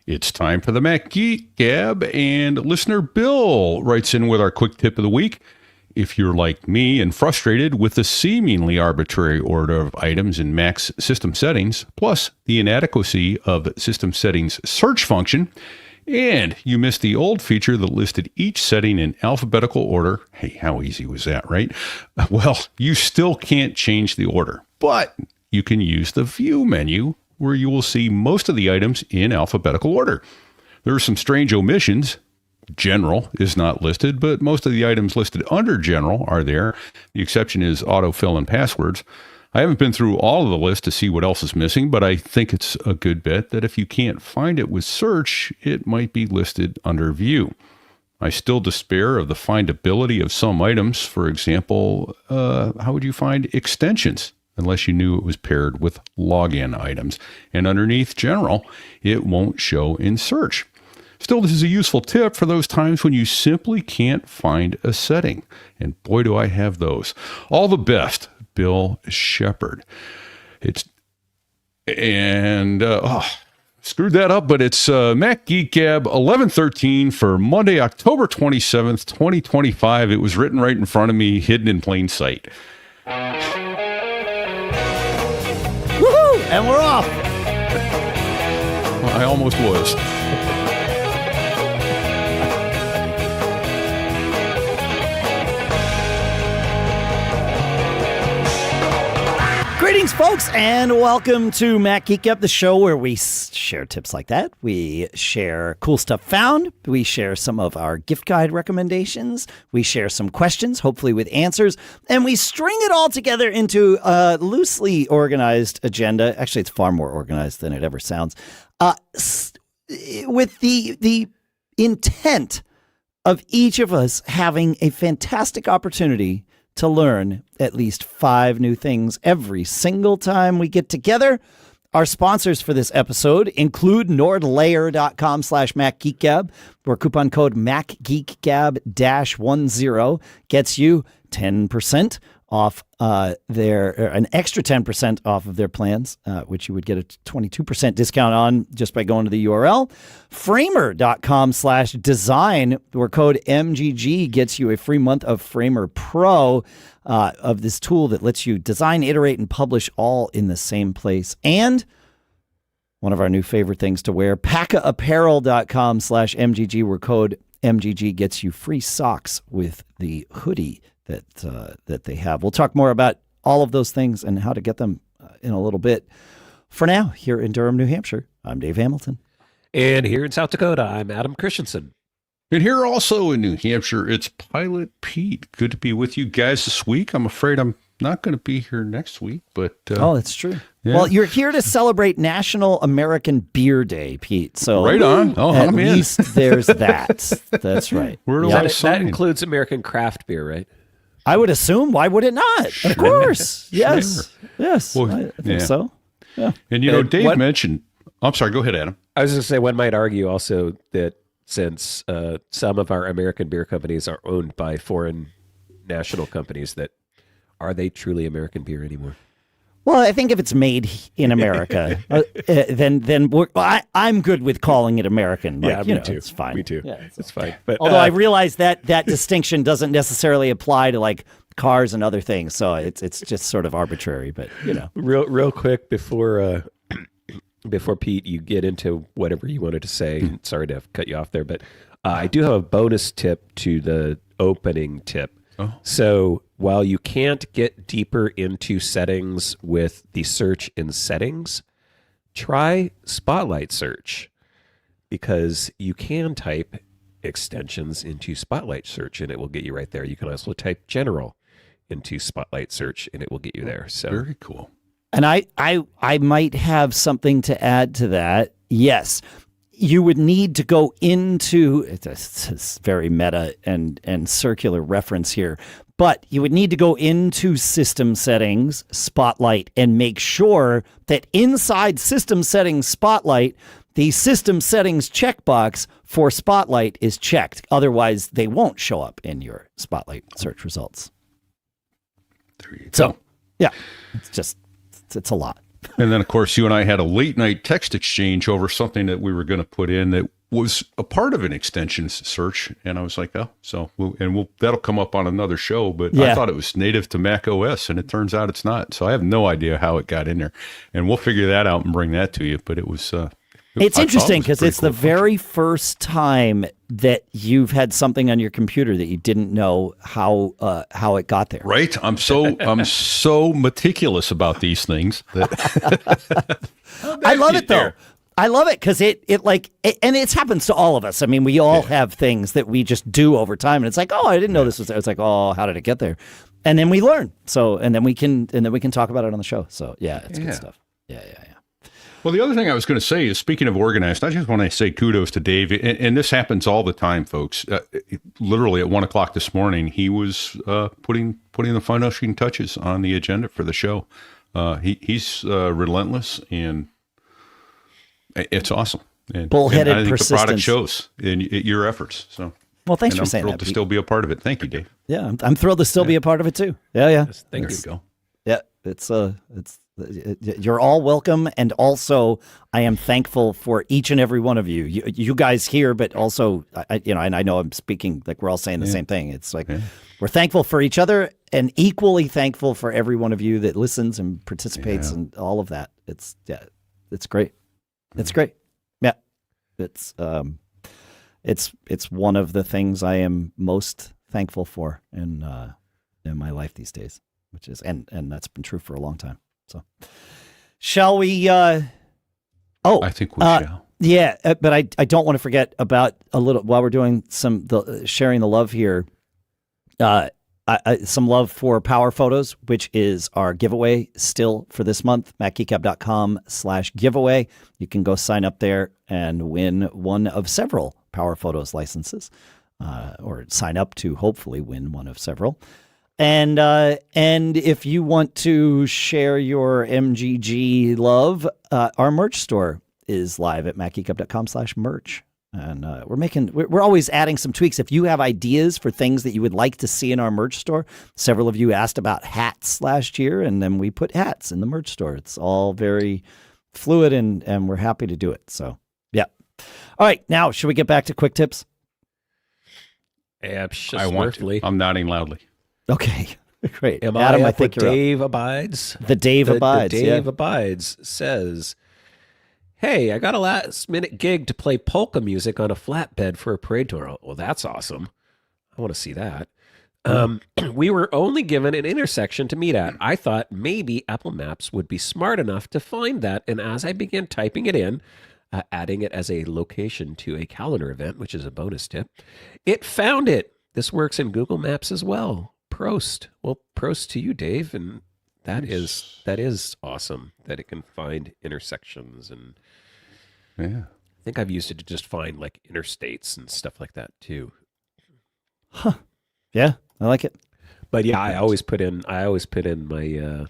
It's time for the Mac Geek Gab, and listener Bill writes in with our quick tip of the week. If you're like me and frustrated with the seemingly arbitrary order of items in Mac's system settings, plus the inadequacy of system settings search function, and you missed the old feature that listed each setting in alphabetical order, hey, how easy was that, right? Well, you still can't change the order, but you can use the View menu, where you will see most of the items in alphabetical order. There are some strange omissions. General is not listed, but most of the items listed under General are there. The exception is autofill and passwords. I haven't been through all of the list to see what else is missing, but I think it's a good bet that if you can't find it with search, it might be listed under View. I still despair of the findability of some items. For example, how would you find extensions? Unless you knew it was paired with login items. And underneath General, it won't show in search. Still, this is a useful tip for those times when you simply can't find a setting. And boy, do I have those. All the best, Bill Shepard. Screwed that up, but it's Mac Geek Gab 1113 for Monday, October 27th, 2025. It was written right in front of me, hidden in plain sight. And we're off. Well, I almost was. Greetings, folks, and welcome to Mac Geek Gab, the show where we share tips like that. We share cool stuff found. We share some of our gift guide recommendations. We share some questions, hopefully with answers. And we string it all together into a loosely organized agenda. Actually, it's far more organized than it ever sounds. With the intent of each of us having a fantastic opportunity to learn at least 5 new things every single time we get together. Our sponsors for this episode include NordLayer.com/MacGeekGab, where coupon code MacGeekGab-10 gets you 10% off an extra 10% off of their plans, which you would get a 22% discount on just by going to the URL. Framer.com/design, where code MGG gets you a free month of Framer Pro, of this tool that lets you design, iterate, and publish all in the same place. And one of our new favorite things to wear, PAKAapparel.com/MGG, where code MGG gets you free socks with the hoodie that they have. We'll talk more about all of those things and how to get them in a little bit. For now, here in Durham, New Hampshire, I'm Dave Hamilton. And here in South Dakota, I'm Adam Christensen. And here also in New Hampshire, it's Pilot Pete. Good to be with you guys this week. I'm afraid I'm not going to be here next week, but... oh, that's true. Yeah. Well, you're here to celebrate National American Beer Day, Pete. So right on. Oh, at I'm least in. There's that. That's right. That includes American craft beer, right? I would assume. Why would it not? Sure. Of course. Yes. Sure. Yes. Well, I think so. Yeah. And, Dave mentioned... I'm sorry. Go ahead, Adam. I was going to say, one might argue also that since some of our American beer companies are owned by foreign national companies, that are they truly American beer anymore? Well, I think if it's made in America, then I'm good with calling it American. Like, me too. It's fine. Me too. Yeah, it's fine. But although I realize that distinction doesn't necessarily apply to like cars and other things, so it's just sort of arbitrary. But real quick before Pete, you get into whatever you wanted to say. Sorry to cut you off there, but I do have a bonus tip to the opening tip. Oh. So while you can't get deeper into settings with the search in settings, try Spotlight search, because you can type extensions into Spotlight search and it will get you right there. You can also type general into Spotlight search and it will get you there. So very cool. And I might have something to add to that. Yes. You would need to go into, it's very meta and circular reference here, but you would need to go into System Settings, Spotlight, and make sure that inside System Settings Spotlight, the System Settings checkbox for Spotlight is checked. Otherwise, they won't show up in your Spotlight search results. There you go. So, yeah, it's a lot. And then, of course, you and I had a late night text exchange over something that we were going to put in that was a part of an extension search. And I was like, oh, so that'll come up on another show. But I thought it was native to Mac OS, and it turns out it's not. So I have no idea how it got in there. And we'll figure that out and bring that to you. But it was... It's interesting because it's the very first time that you've had something on your computer that you didn't know how it got there. Right? I'm so meticulous about these things. I love it though. I love it because and it happens to all of us. I mean, we all have things that we just do over time, and it's like, oh, I didn't know this was there. It's like, oh, how did it get there? And then we learn. So, and then we can talk about it on the show. So, yeah, it's good stuff. Yeah. Well, the other thing I was going to say is, speaking of organized, I just want to say kudos to Dave, and this happens all the time, folks. Literally at 1 o'clock this morning, he was putting the finishing touches on the agenda for the show. He's relentless, and it's awesome. And Bullheaded I think persistence. the product shows in your efforts. So, well, thanks for saying that. I'm thrilled to still be a part of it. Thank you, Dave. Yeah, I'm thrilled to still be a part of it too. Yeah. Yes, thank you. Go. Yeah, it's you're all welcome, and also I am thankful for each and every one of you. You guys here, but also and I know I'm speaking like we're all saying the same thing. It's like we're thankful for each other, and equally thankful for every one of you that listens and participates and all of that. It's great. It's great. Yeah, it's one of the things I am most thankful for in my life these days, which is and that's been true for a long time. So, shall we? I think we shall. Yeah, but I don't want to forget about a little while we're doing sharing the love here. Some love for Power Photos, which is our giveaway still for this month. MacGeekGab.com/giveaway. You can go sign up there and win one of several Power Photos licenses, or sign up to hopefully win one of several. And if you want to share your MGG love, our merch store is live at MacGeekGab.com/merch. And we're always adding some tweaks. If you have ideas for things that you would like to see in our merch store, several of you asked about hats last year, and then we put hats in the merch store. It's all very fluid, and we're happy to do it. So, yeah. All right, now should we get back to quick tips? I want to. I'm nodding loudly. Okay, great. Am Adam, I think with Dave Abides? The Dave Abides. The Dave Abides says, hey, I got a last-minute gig to play polka music on a flatbed for a parade tour. Well, that's awesome. I want to see that. We were only given an intersection to meet at. I thought maybe Apple Maps would be smart enough to find that, and as I began typing it in, adding it as a location to a calendar event, which is a bonus tip, it found it. This works in Google Maps as well. Prost. Well, prost to you, Dave, and that is awesome that it can find intersections, and I think I've used it to just find like interstates and stuff like that too. Huh. Yeah, I like it. But yeah, I always put in my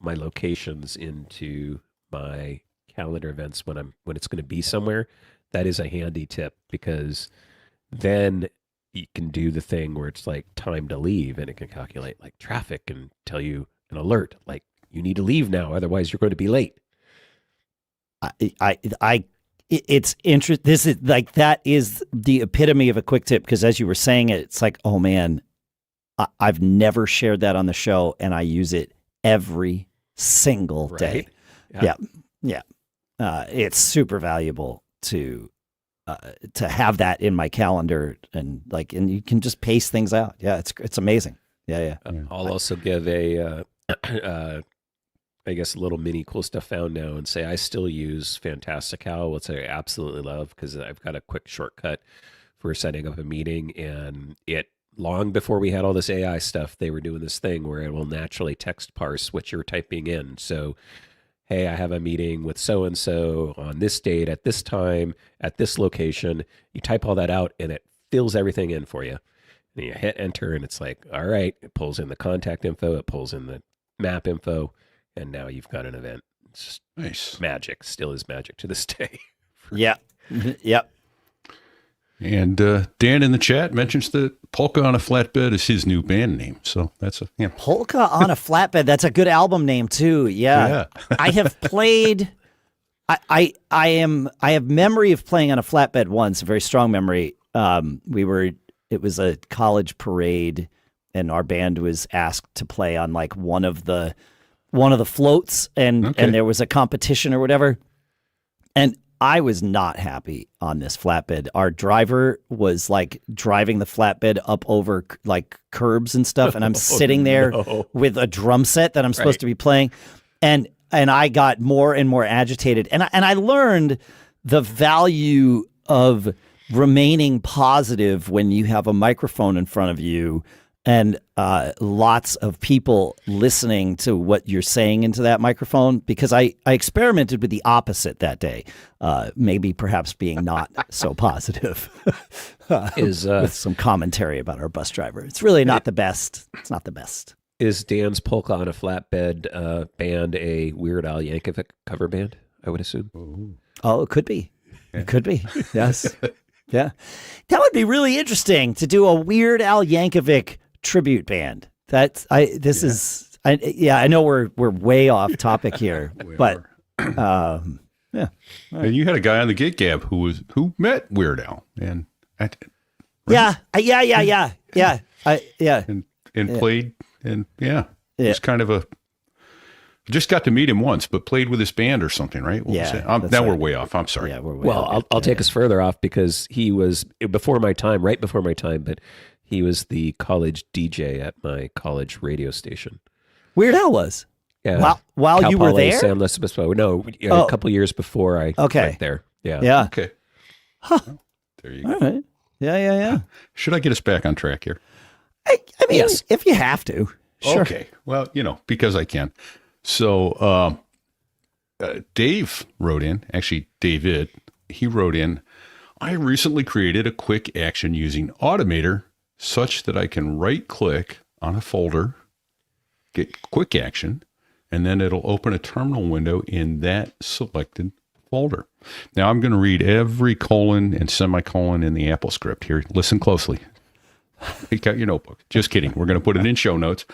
my locations into my calendar events when it's going to be somewhere. That is a handy tip, because then you can do the thing where it's like time to leave, and it can calculate like traffic and tell you an alert like you need to leave now, otherwise you're going to be late. It's interesting. This is like, that is the epitome of a quick tip, because as you were saying it, it's like, oh man, I've never shared that on the show, and I use it every single day. Yeah. It's super valuable to have that in my calendar, and you can just pace things out. Yeah, it's amazing. Yeah. I'll also give a I guess a little mini cool stuff found now, and say I still use Fantastical, which I absolutely love, because I've got a quick shortcut for setting up a meeting, and it long before we had all this AI stuff, they were doing this thing where it will naturally text parse what you're typing in. So, hey, I have a meeting with so-and-so on this date at this time at this location. You type all that out, and it fills everything in for you. And you hit enter, and it's like, all right, it pulls in the contact info, it pulls in the map info, and now you've got an event. It's just nice. Magic. Still is magic to this day. Yeah. Yep. And Dan in the chat mentions that Polka on a Flatbed is his new band name. So that's a, you know. Polka on a Flatbed. That's a good album name too. Yeah. I have played. I have memory of playing on a flatbed once, a very strong memory. It was a college parade, and our band was asked to play on like one of the floats, and there was a competition or whatever. And I was not happy on this flatbed. Our driver was like driving the flatbed up over like curbs and stuff, and I'm sitting there with a drum set that I'm supposed to be playing, and I got more and more agitated, and I learned the value of remaining positive when you have a microphone in front of you and lots of people listening to what you're saying into that microphone, because I experimented with the opposite that day, maybe perhaps being not so positive with some commentary about our bus driver. It's really not the best. It's not the best. Is Dan's Polka on a Flatbed band a Weird Al Yankovic cover band, I would assume? Oh, it could be. Yeah. It could be. Yes. Yeah. That would be really interesting to do a Weird Al Yankovic tribute band. I know we're way off topic here, but yeah. And you had a guy on the Geek Gab who met Weird Al and and played, and it's kind of just got to meet him once, but played with his band or something, right? Now we're way off. I'm sorry. Yeah, we're way off. I'll take us further off, because he was right before my time, but he was the college DJ at my college radio station. Weird Al was? Yeah. While Cal you were Poly, there? San Luis Obispo. No, a couple years before I went there. Yeah. Yeah. Okay. Huh. Well, there you go. All right. Yeah. Should I get us back on track here? I mean, yes, if you have to. Sure. Okay. Well, because I can. So Dave wrote in, actually David, he wrote in, I recently created a quick action using Automator such that I can right click on a folder, get quick action, and then it'll open a terminal window in that selected folder. Now I'm going to read every colon and semicolon in the Apple script here. Listen closely. Take out your notebook. Just kidding. We're going to put it in show notes.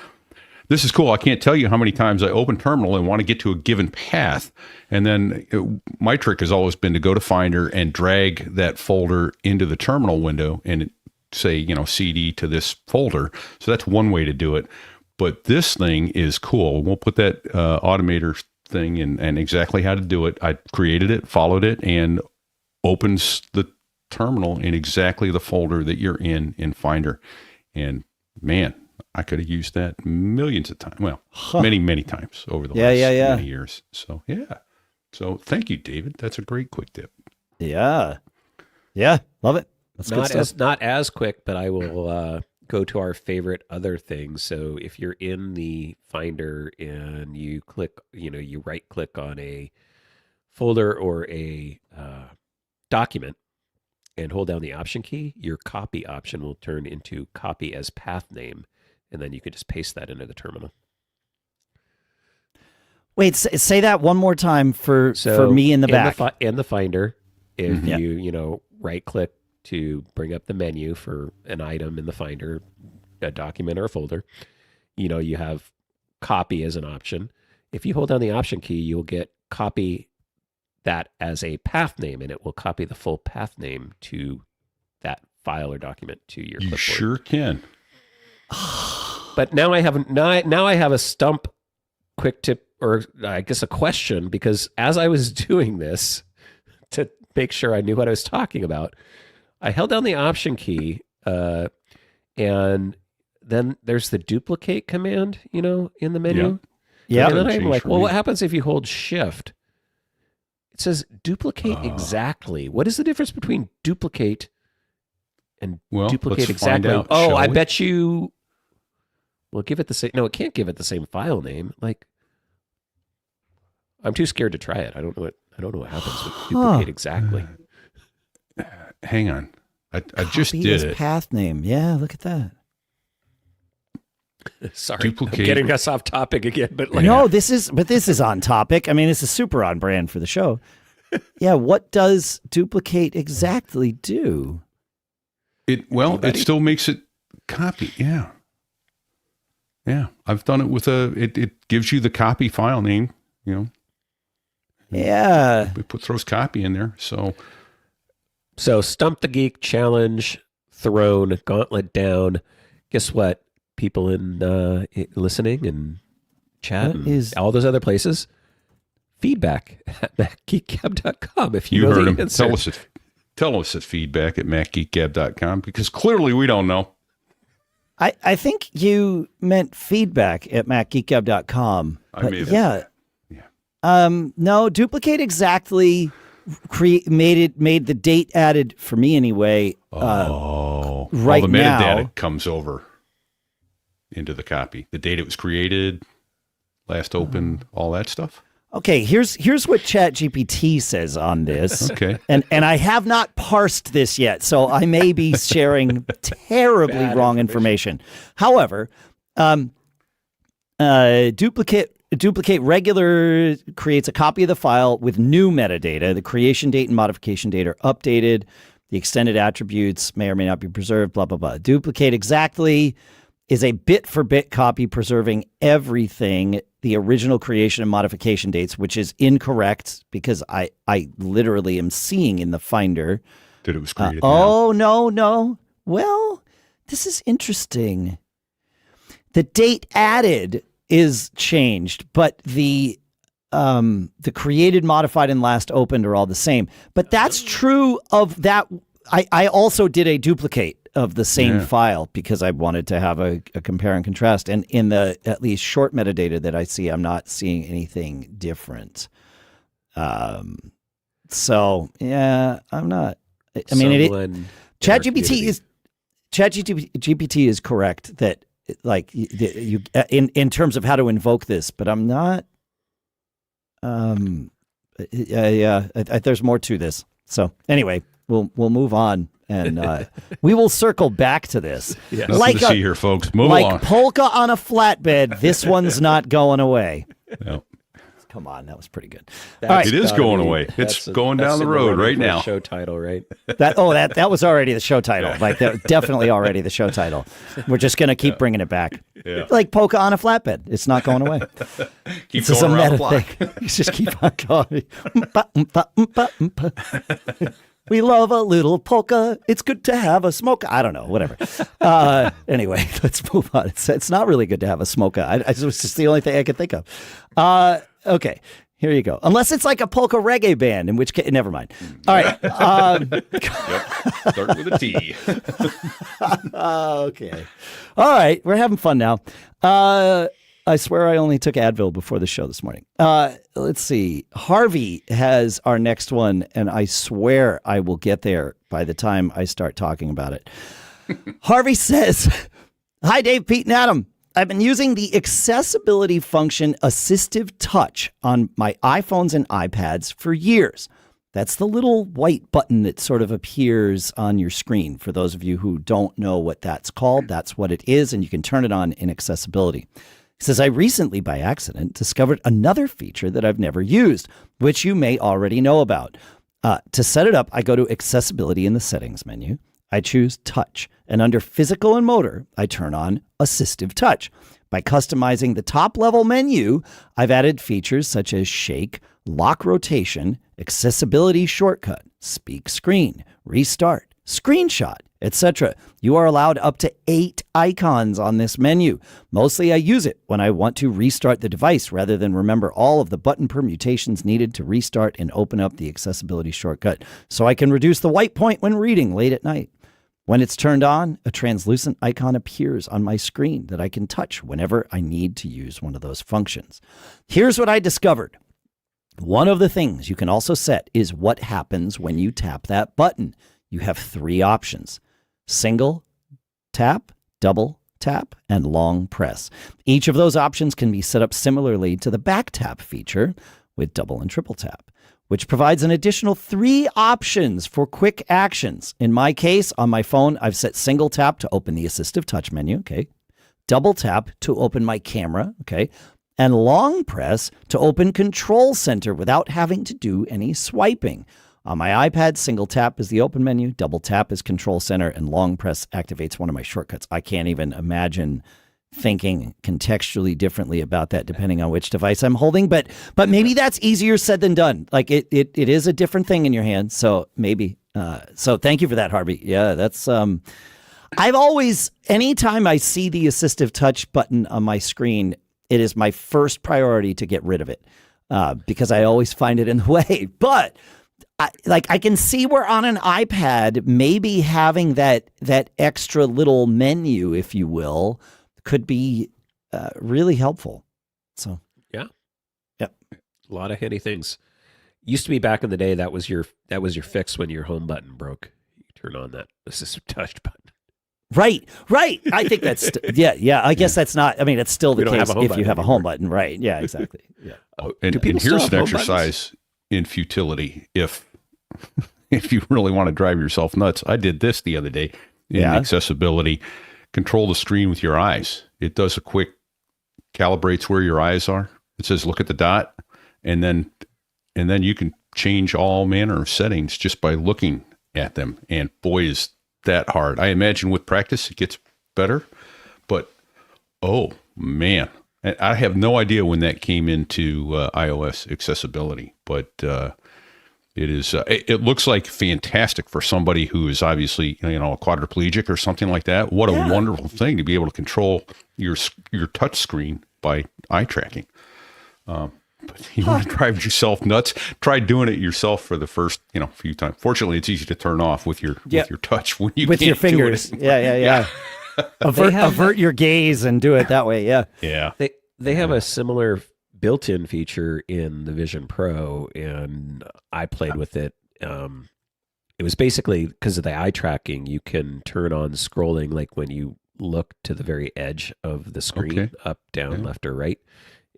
This is cool. I can't tell you how many times I open terminal and want to get to a given path. And then my trick has always been to go to Finder and drag that folder into the terminal window and say, CD to this folder. So that's one way to do it. But this thing is cool. We'll put that Automator thing in and exactly how to do it. I created it, followed it, and opens the terminal in exactly the folder that you're in Finder. And man, I could have used that millions of times. Well, many, many times over the last many years. So, yeah. So, thank you, David. That's a great quick tip. Yeah. Yeah. Love it. That's not as quick, but I will go to our favorite other things. So, if you're in the Finder and you click, you right click on a folder or a document and hold down the Option key, your copy option will turn into copy as Pathname. And then you could just paste that into the terminal. Wait, say that one more time for me in the back. In the Finder, if you right click to bring up the menu for an item in the Finder, a document or a folder, you have copy as an option. If you hold down the Option key, you'll get copy that as a path name, and it will copy the full path name to that file or document to your clipboard. You sure can. But now I have a stump quick tip, or I guess a question, because as I was doing this to make sure I knew what I was talking about, I held down the Option key, and then there's the duplicate command, in the menu. Yeah. And then I'm like, well, what happens if you hold Shift? It says duplicate exactly. What is the difference between duplicate and duplicate exactly? Out, I bet you. Well, give it the same. No, it can't give it the same file name. Like, I'm too scared to try it. I don't know what happens with duplicate exactly. Hang on, I just did it. Path name. Yeah, look at that. Sorry, I'm getting us off topic again. But no, this is on topic. I mean, this is super on brand for the show. Yeah, what does duplicate exactly do? It still makes it copy. Yeah. Yeah. I've done it with it gives you the copy file name, Yeah. It throws copy in there. So Stump the Geek challenge thrown, gauntlet down. Guess what? People in listening and chat and all those other places, feedback at macgeekgab.com if you know heard the him. answer. Tell us at feedback at macgeekgab.com, because clearly we don't know. I think you meant feedback at macgeekgab.com. I may have. Yeah. No, duplicate exactly made the date added for me anyway. Right all the metadata now comes over into the copy. The date it was created, last opened, all that stuff. Okay, here's what ChatGPT says on this. Okay. And I have not parsed this yet, so I may be sharing terribly wrong information. However, duplicate regular creates a copy of the file with new metadata. The creation date and modification date are updated. The extended attributes may or may not be preserved, blah, blah, blah. Duplicate exactly is a bit-for-bit copy preserving everything, the original creation and modification dates, which is incorrect because I literally am seeing in the Finder that it was created. No. Well, this is interesting. The date added is changed, but the created, modified, and last opened are all the same. But that's true of that. I also did a duplicate of the same file because I wanted to have a compare and contrast. And in the at least short metadata that I see, I'm not seeing anything different. So yeah, I'm not. I mean, ChatGPT is correct that like you in terms of how to invoke this, but I'm not. There's more to this. So anyway, we'll move on. And we will circle back to this. Yes. Nothing to see here, folks. Move along. Like Polka on a flatbed, this one's not going away. No. Come on, that was pretty good. It is going away. It's going down the road right now. Show title, right? That was already the show title. Like that, definitely already the show title. We're just gonna keep bringing it back. Yeah. Like Polka on a flatbed. It's not going away. Keep going around the block. You just keep on going. We love a little polka. It's good to have a smoke. I don't know, whatever. Anyway, let's move on. It's not really good to have a smoka. It was just the only thing I could think of. Okay, here you go. Unless it's like a polka reggae band, in which case, never mind. All right. Start with a T. Okay. All right, we're having fun now. I swear I only took Advil before the show this morning. Let's see. Harvey has our next one, and I swear I will get there by the time I start talking about it. Harvey says, "Hi, Dave, Pete, and Adam. I've been using the accessibility function Assistive Touch on my iPhones and iPads for years. That's the little white button that sort of appears on your screen. For those of you who don't know what that's called, that's what it is, and you can turn it on in accessibility." He says, "I recently, by accident, discovered another feature that I've never used, which you may already know about. To set it up, I go to Accessibility in the Settings menu. I choose Touch, and under Physical and Motor, I turn on Assistive Touch. By customizing the top-level menu, I've added features such as Shake, Lock Rotation, Accessibility Shortcut, Speak Screen, Restart, Screenshot, etc. You are allowed up to 8 icons on this menu. Mostly I use it when I want to restart the device rather than remember all of the button permutations needed to restart and open up the accessibility shortcut, so I can reduce the white point when reading late at night. When it's turned on, a translucent icon appears on my screen that I can touch whenever I need to use one of those functions. Here's what I discovered. One of the things you can also set is what happens when you tap that button. You have 3 options: single tap, double tap, and long press. Each of those options can be set up similarly to the back tap feature with double and triple tap, which provides an additional 3 options for quick actions. In my case, on my phone, I've set single tap to open the Assistive Touch menu, okay, double tap to open my camera, okay, and long press to open Control Center without having to do any swiping. On my iPad, single tap is the open menu, double tap is control center, and long press activates one of my shortcuts. I can't even imagine thinking contextually differently about that depending on which device I'm holding, but maybe that's easier said than done. Like it is a different thing in your hand, so maybe. So thank you for that, Harvey. Yeah, that's I've always, anytime I see the assistive touch button on my screen, it is my first priority to get rid of it because I always find it in the way. But I can see where on an iPad, maybe having that extra little menu, if you will, could be really helpful. So yeah. A lot of handy things. Used to be back in the day that was your fix when your home button broke. You turn on that assistive touch button. Right. I think that's I guess that's not. I mean, it's still the case if you have a home button, right? Yeah, exactly. Yeah. And here's an exercise in futility. If you really want to drive yourself nuts, I did this the other day in accessibility. Control the screen with your eyes. It does a quick calibrates where your eyes are. It says look at the dot, and then you can change all manner of settings just by looking at them. And boy, is that hard. I imagine with practice it gets better, but oh man, I have no idea when that came into iOS accessibility, but it is. It looks like fantastic for somebody who is obviously a quadriplegic or something like that. What a wonderful thing to be able to control your touch screen by eye tracking. But you want to drive yourself nuts? Try doing it yourself for the first few times. Fortunately, it's easy to turn off with your touch when you with can't your fingers. Do it. Yeah. avert your gaze and do it that way. Yeah. They have a similar built-in feature in the Vision Pro, and I played with it. It was basically because of the eye tracking. You can turn on scrolling, like when you look to the very edge of the screen, up, down, left, or right.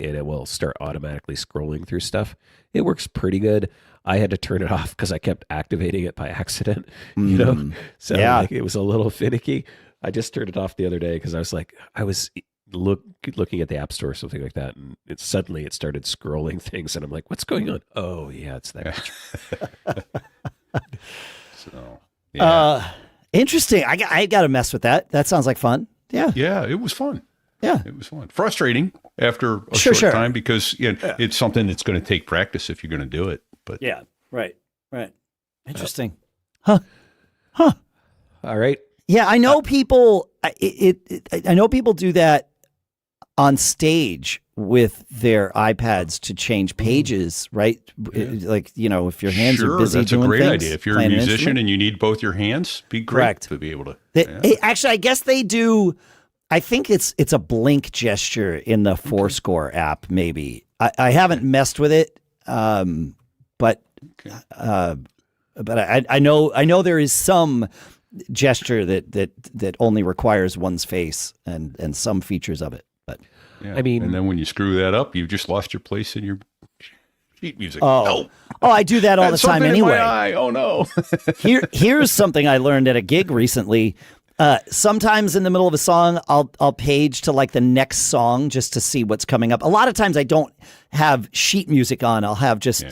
And it will start automatically scrolling through stuff. It works pretty good. I had to turn it off because I kept activating it by accident, So it was a little finicky. I just turned it off the other day because I was looking at the App Store or something like that, and it started scrolling things, and I'm like, what's going on? Oh, yeah, it's that. So, interesting. I got to mess with that. That sounds like fun. Yeah. Yeah, it was fun. Yeah. It was fun. Frustrating after a short time because it's something that's going to take practice if you're going to do it. But yeah, right. Interesting. All right. Yeah, I know people. I know people do that on stage with their iPads to change pages, right? Like if your hands are busy that's doing a great things, idea. If you're a musician and you need both your hands, be great to be able to. Actually, I guess they do. I think it's a blink gesture in the Fourscore app. Maybe I haven't messed with it, but I know there is some gesture that only requires one's face and some features of it. But I mean, and then when you screw that up, you've just lost your place in your sheet music. Oh, I do that all the time anyway. Oh no! Here's something I learned at a gig recently. Sometimes in the middle of a song, I'll page to like the next song just to see what's coming up. A lot of times I don't have sheet music on. I'll have just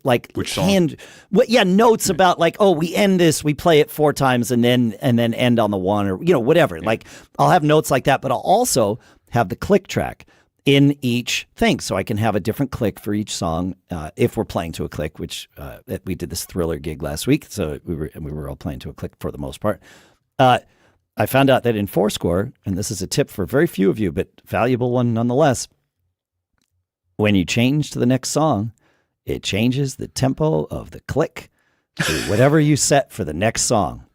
like which song? Notes about like, oh, we end this, we play it 4 times and then end on the one or whatever. Yeah. Like I'll have notes like that, but I'll also have the click track in each thing, so I can have a different click for each song if we're playing to a click. Which we did this Thriller gig last week, so we were all playing to a click for the most part. I found out that in Fourscore, and this is a tip for very few of you, but valuable one nonetheless, when you change to the next song, it changes the tempo of the click to whatever you set for the next song.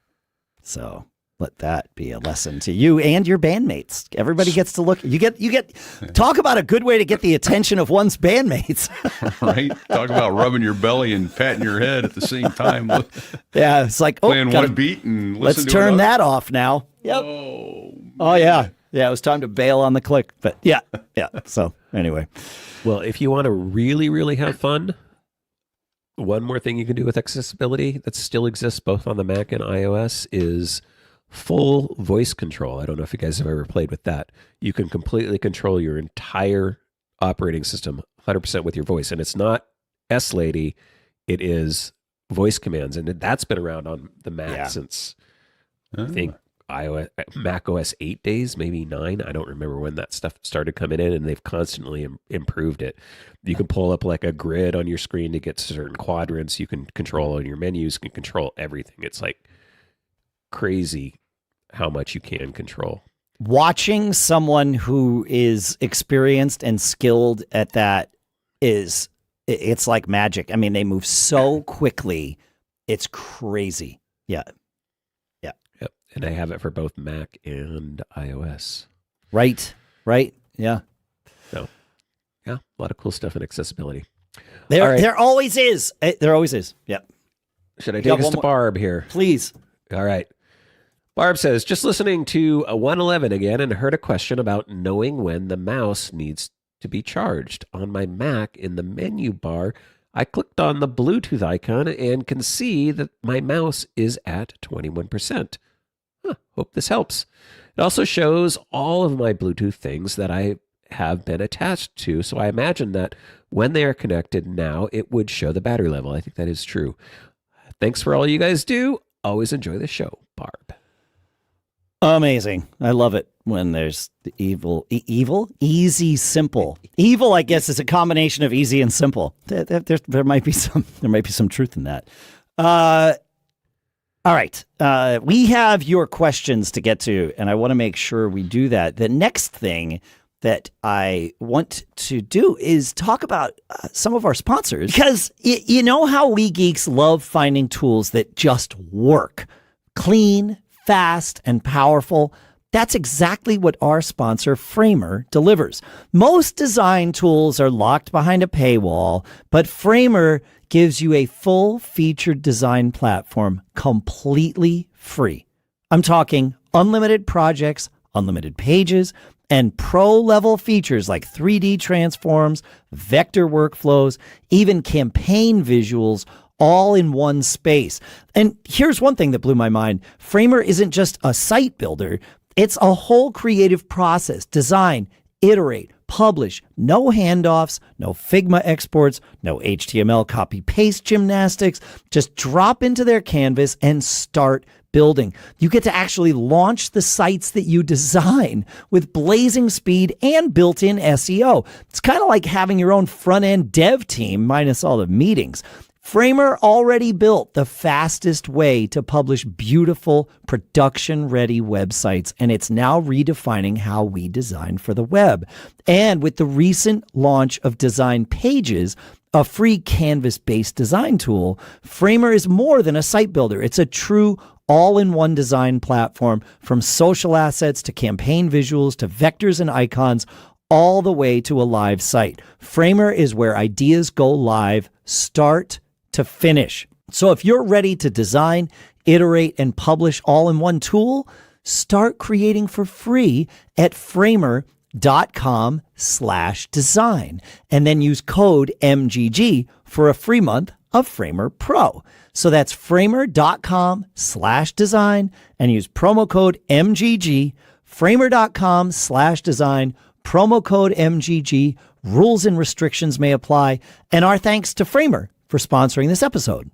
So let that be a lesson to you and your bandmates. Everybody gets to look. You get talk about a good way to get the attention of one's bandmates. Right? Talk about rubbing your belly and patting your head at the same time. Yeah, it's like playing one beat and let's turn that off now. Yep. Oh yeah. Yeah, it was time to bail on the click. But yeah. So anyway. Well, if you want to really, really have fun, one more thing you can do with accessibility that still exists both on the Mac and iOS is full voice control. I don't know if you guys have ever played with that. You can completely control your entire operating system 100% with your voice. And it's not S-Lady. It is voice commands, and that's been around on the Mac since I think Mac OS 8 days, maybe 9. I don't remember when that stuff started coming in, and they've constantly improved it. You can pull up like a grid on your screen to get certain quadrants. You can control all your menus, you can control everything. It's like crazy how much you can control. Watching someone who is experienced and skilled at that it's like magic. I mean, they move so quickly. It's crazy. Yeah. Yep. And I have it for both Mac and iOS. Right. Yeah. So, yeah, a lot of cool stuff in accessibility. There always is. There always is. Yep. Should I take us to Barb here? Please. All right. Barb says, just listening to a 111 again and heard a question about knowing when the mouse needs to be charged. On my Mac in the menu bar, I clicked on the Bluetooth icon and can see that my mouse is at 21%. Hope this helps. It also shows all of my Bluetooth things that I have been attached to, so I imagine that when they are connected now, it would show the battery level. I think that is true. Thanks for all you guys do. Always enjoy the show, Barb. Amazing. I love it when there's the easy, simple. Evil, I guess, is a combination of easy and simple. There might be some truth in that. All right. We have your questions to get to, and I want to make sure we do that. The next thing that I want to do is talk about some of our sponsors, because you know how we geeks love finding tools that just work. Clean, fast, and powerful. That's exactly what our sponsor Framer delivers. Most design tools are locked behind a paywall, but Framer gives you a full-featured design platform completely free. I'm talking unlimited projects, unlimited pages, and pro-level features like 3D transforms, vector workflows, even campaign visuals, all in one space. And here's one thing that blew my mind. Framer isn't just a site builder. It's a whole creative process. Design, iterate, publish, no handoffs, no Figma exports, no HTML copy-paste gymnastics. Just drop into their canvas and start building. You get to actually launch the sites that you design with blazing speed and built-in SEO. It's kind of like having your own front-end dev team minus all the meetings. Framer already built the fastest way to publish beautiful, production-ready websites, and it's now redefining how we design for the web. And with the recent launch of Design Pages, a free canvas-based design tool, Framer is more than a site builder. It's a true all-in-one design platform, from social assets to campaign visuals to vectors and icons, all the way to a live site. Framer is where ideas go live, start to finish. So if you're ready to design, iterate, and publish all in one tool, start creating for free at framer.com/design, and then use code MGG for a free month of Framer Pro. So that's framer.com/design and use promo code MGG, framer.com/design, promo code MGG. Rules and restrictions may apply. And our thanks to Framer for sponsoring this episode.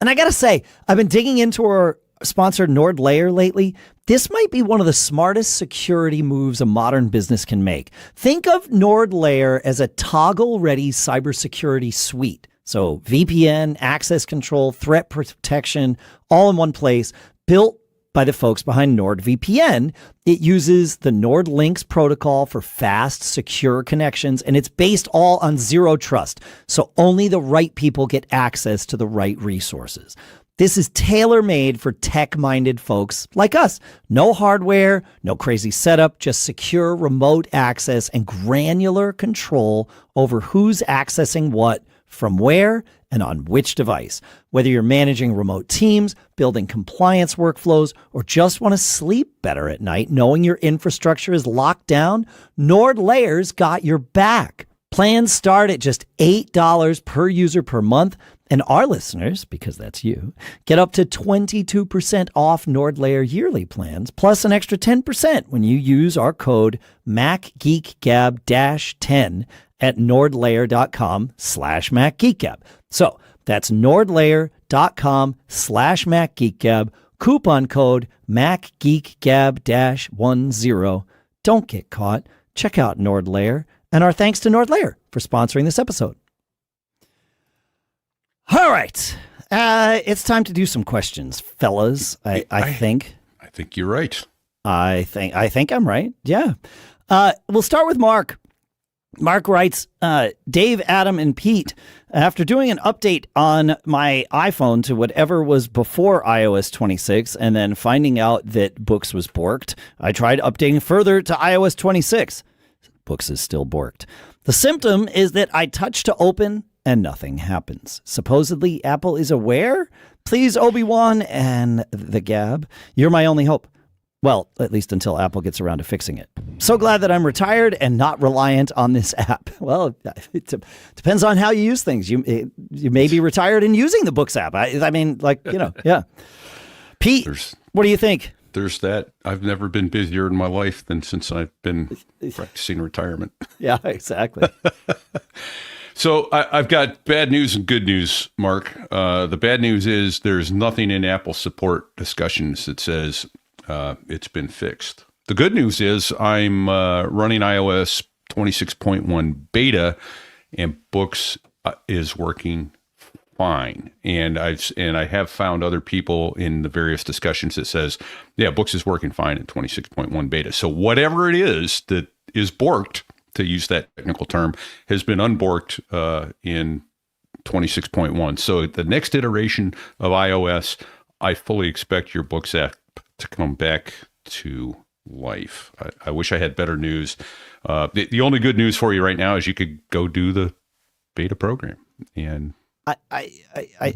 And I gotta say, I've been digging into our sponsor NordLayer lately. This might be one of the smartest security moves a modern business can make. Think of NordLayer as a toggle-ready cybersecurity suite. So VPN, access control, threat protection, all in one place, built by the folks behind NordVPN. It uses the NordLynx protocol for fast, secure connections, and it's based all on zero trust. So only the right people get access to the right resources. This is tailor-made for tech-minded folks like us. No hardware, no crazy setup, just secure remote access and granular control over who's accessing what, from where, and on which device. Whether you're managing remote teams, building compliance workflows, or just want to sleep better at night knowing your infrastructure is locked down, NordLayer's got your back. Plans start at just $8 per user per month, and our listeners, because that's you, get up to 22% off NordLayer yearly plans, plus an extra 10% when you use our code MacGeekGab-10 at nordlayer.com/MacGeekGab. So that's nordlayer.com/ nordlayer.com/MacGeekGab, coupon code MacGeekGab-10. Don't get caught. Check out NordLayer, and our thanks to NordLayer for sponsoring this episode. All right. It's time to do some questions, fellas. I think. I think you're right. I think I'm right. Yeah. We'll start with Mark. Mark writes, Dave, Adam, and Pete, after doing an update on my iPhone to whatever was before iOS 26 and then finding out that Books was borked, I tried updating further to iOS 26. Books is still borked. The symptom is that I touch to open and nothing happens. Supposedly, Apple is aware? Please, Obi-Wan and the Gab, you're my only hope. Well, at least until Apple gets around to fixing it. So glad that I'm retired and not reliant on this app. Well, it depends on how you use things. You may be retired and using the Books app. I mean, like, yeah. Pete, what do you think? There's that. I've never been busier in my life than since I've been practicing retirement. Yeah, exactly. So I've got bad news and good news, Mark. The bad news is there's nothing in Apple support discussions that says it's been fixed. The good news is I'm running iOS 26.1 beta, and Books is working fine. And I have found other people in the various discussions that says, yeah, Books is working fine in 26.1 beta. So whatever it is that is borked, to use that technical term, has been unborked in 26.1. So the next iteration of iOS, I fully expect your Books app to come back to life. I wish I had better news. The only good news for you right now is you could go do the beta program. And I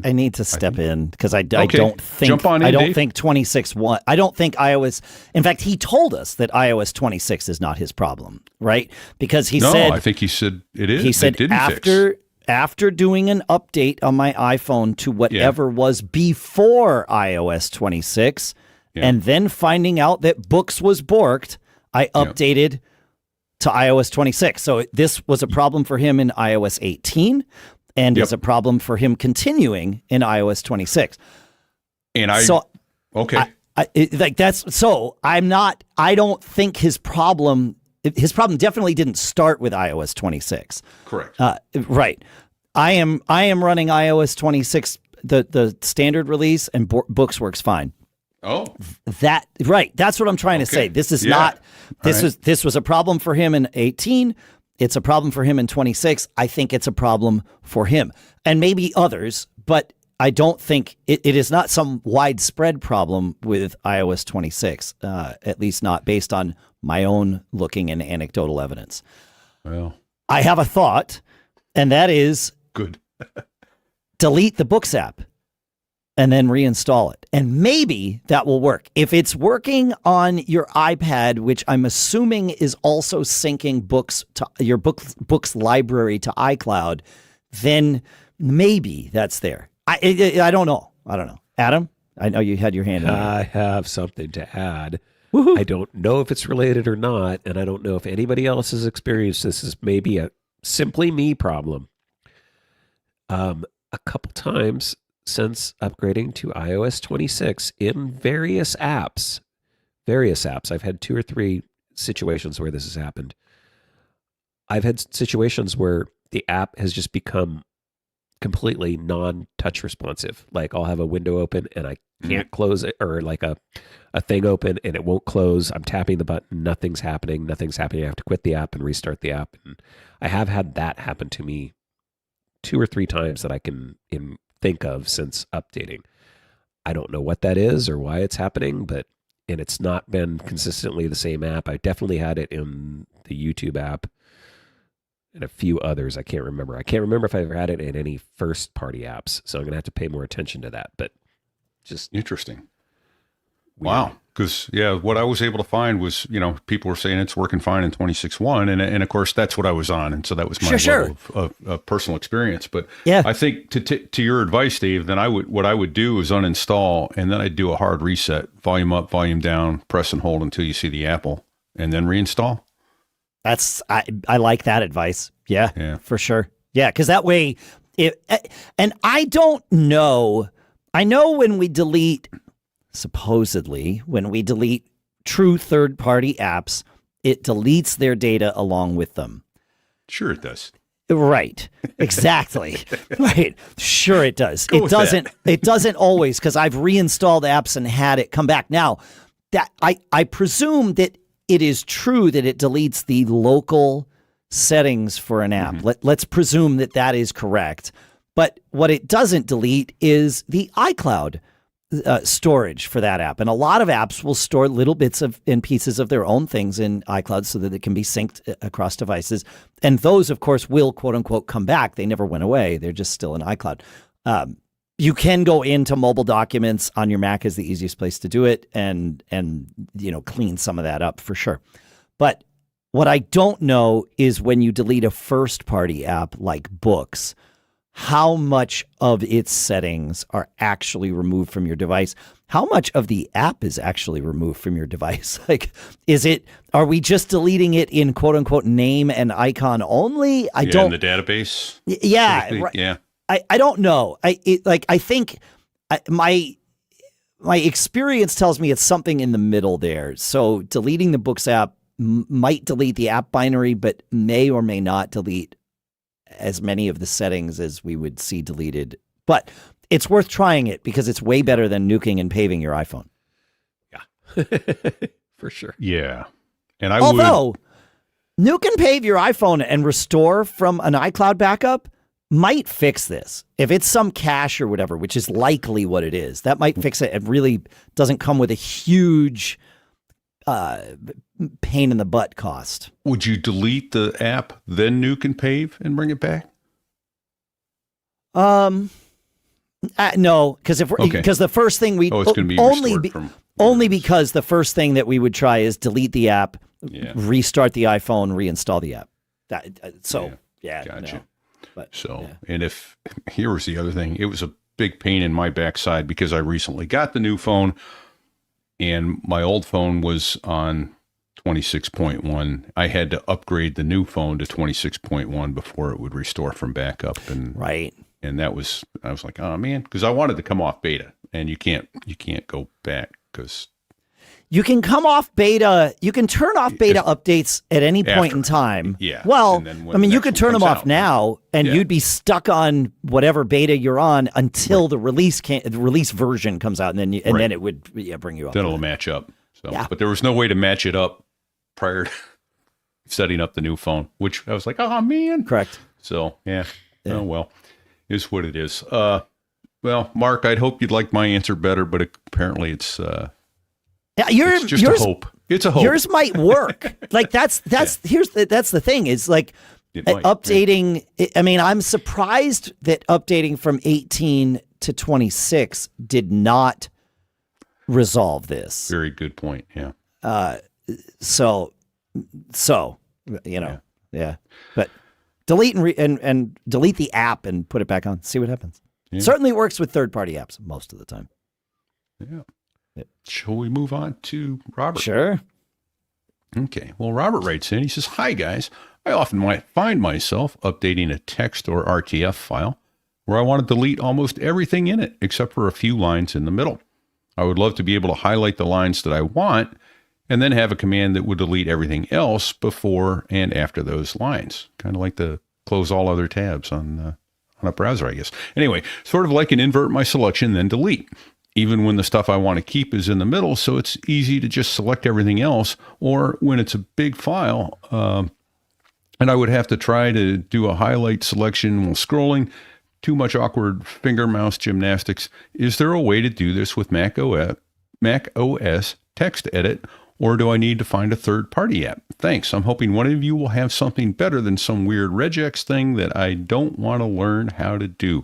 need to step in because I Okay, don't think jump on in, I don't Dave. think 26.1. I don't think iOS. In fact, he told us that iOS 26 is not his problem, right? Because he said I think he said it is. he said It didn't fix. after doing an update on my iPhone to whatever was before iOS 26, and then finding out that Books was borked, I updated to iOS 26. So this was a problem for him in iOS 18. And is a problem for him continuing in iOS 26. And I don't think his problem definitely didn't start with iOS 26. Correct. Right. I am running iOS 26, the standard release, and Books works fine. Oh, That's what I'm trying to say. This is not. This was a problem for him in 18. It's a problem for him in 26. I think it's a problem for him and maybe others, but I don't think it is not some widespread problem with iOS 26, at least not based on my own looking and anecdotal evidence. Well, I have a thought, and that is good. delete the Books app and then reinstall it. And maybe that will work. If it's working on your iPad, which I'm assuming is also syncing Books to your books library to iCloud, then maybe that's there. I don't know. Adam, I know you had your hand in there. I have something to add. Woohoo. I don't know if it's related or not, and I don't know if anybody else has experienced this. Is maybe a simply me problem. A couple times since upgrading to iOS 26 in various apps, I've had 2 or 3 situations where this has happened. I've had situations where the app has just become completely non-touch responsive. Like I'll have a window open and I can't close it, or like a thing open and it won't close. I'm tapping the button, nothing's happening. I have to quit the app and restart the app. And I have had that happen to me 2 or 3 times that I can think of since updating. I don't know what that is or why it's happening, and it's not been consistently the same app. I definitely had it in the YouTube app and a few others. I can't remember. I can't remember if I ever had it in any first-party apps, so I'm going to have to pay more attention to that. But just Interesting. weird. Wow. Because, what I was able to find was, people were saying it's working fine in 26.1. And of course, that's what I was on. And so that was my level of personal experience. But I think to your advice, Dave, then what I would do is uninstall, and then I'd do a hard reset, volume up, volume down, press and hold until you see the apple, and then reinstall. I like that advice. Yeah, for sure. Yeah, because that way, and I don't know I know when we delete, supposedly, when we delete true third-party apps, it deletes their data along with them. Sure it does. Right. Exactly. Right. Sure it does. Go It with doesn't. that. It doesn't always, because I've reinstalled apps and had it come back. Now, that I presume that it is true that it deletes the local settings for an app. Let's presume that that is correct. But what it doesn't delete is the iCloud storage for that app. And a lot of apps will store little bits of and pieces of their own things in iCloud so that it can be synced across devices. And those, of course, will, quote unquote, come back. They never went away. They're just still in iCloud. You can go into mobile documents on your Mac is the easiest place to do it and clean some of that up for sure. But what I don't know is when you delete a first-party app like Books, how much of its settings are actually removed from your device? How much of the app is actually removed from your device? Like, are we just deleting it in quote unquote name and icon only? In the database. Yeah. Right. Yeah. I don't know. I think my experience tells me it's something in the middle there. So deleting the Books app might delete the app binary, but may or may not delete as many of the settings as we would see deleted. But it's worth trying it because it's way better than nuking and paving your iPhone. Yeah, for sure. Yeah. And Although, nuke and pave your iPhone and restore from an iCloud backup might fix this. If it's some cache or whatever, which is likely what it is, that might fix it. It really doesn't come with a huge pain in the butt cost. Would you delete the app, then nuke and pave and bring it back? No, because because the first thing we it's going to be only because the first thing that we would try is delete the app, restart the iPhone, reinstall the app. Gotcha. No. But, and if here was the other thing, it was a big pain in my backside because I recently got the new phone and my old phone was on 26.1. I had to upgrade the new phone to 26.1 before it would restore from backup. And and I was like, oh man, because I wanted to come off beta, and you can't go back because you can come off beta. You can turn off beta updates at any point in time. Yeah. Well, you could turn them off now, and you'd be stuck on whatever beta you're on until the release version comes out, and then it would bring you up. Then it'll match up. So, but there was no way to match it up prior to setting up the new phone, which I was like, oh man. Correct. So oh well, is what it is. Well, Mark, I'd hope you'd like my answer better, but apparently it's a hope. It's a hope. Yours might work. Like that's that's the thing is like updating. I mean, I'm surprised that updating from 18 to 26 did not resolve this. Very good point. Yeah. So but delete and delete the app and put it back on. See what happens. Yeah. Certainly works with third-party apps most of the time. Yeah. Shall we move on to Robert? Sure. Okay. Well, Robert writes in. He says, "Hi guys. I often might find myself updating a text or RTF file where I want to delete almost everything in it except for a few lines in the middle. I would love to be able to highlight the lines that I want and then have a command that would delete everything else before and after those lines. Kind of like the close all other tabs on a browser, I guess. Anyway, sort of like an invert my selection, then delete. Even when the stuff I want to keep is in the middle, so it's easy to just select everything else, or when it's a big file, and I would have to try to do a highlight selection while scrolling. Too much awkward finger mouse gymnastics. Is there a way to do this with Mac OS text edit, or do I need to find a third-party app? Thanks. I'm hoping one of you will have something better than some weird regex thing that I don't want to learn how to do."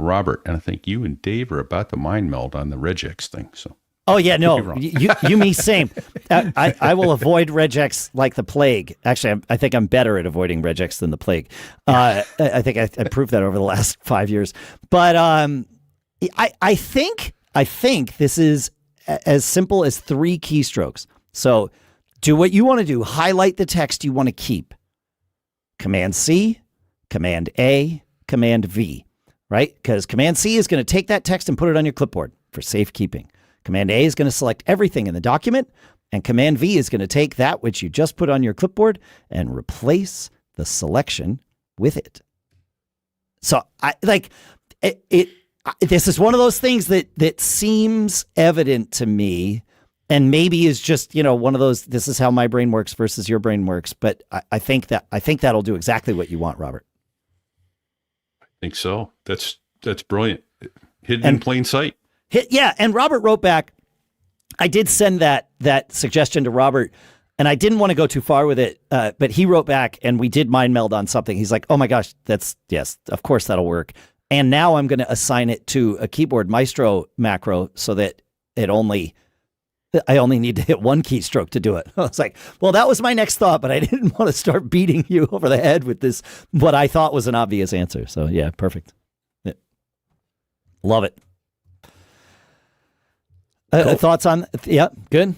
Robert, and I think you and Dave are about to mind meld on the regex thing. So, oh yeah, no, you me same. I will avoid regex like the plague. Actually, I think I'm better at avoiding regex than the plague. I think I proved that over the last 5 years. But I think this is as simple as 3 keystrokes. So do what you want to do. Highlight the text you want to keep. Command C, Command A, Command V. right? Because Command C is going to take that text and put it on your clipboard for safekeeping. Command A is going to select everything in the document, and Command V is going to take that which you just put on your clipboard and replace the selection with it. So this is one of those things that seems evident to me, and maybe is just, one of those, this is how my brain works versus your brain works. But I think that'll do exactly what you want, Robert. I think so. That's brilliant. Hidden in plain sight. Yeah, and Robert wrote back. I did send that suggestion to Robert, and I didn't want to go too far with it, but he wrote back, and we did mind meld on something. He's like, oh my gosh, yes, of course that'll work. And now I'm going to assign it to a keyboard maestro macro so that I only need to hit one keystroke to do it. I was like, well, that was my next thought, but I didn't want to start beating you over the head with this, what I thought was an obvious answer. So yeah, perfect. Yeah. Love it. Cool. Thoughts on? Yeah, good.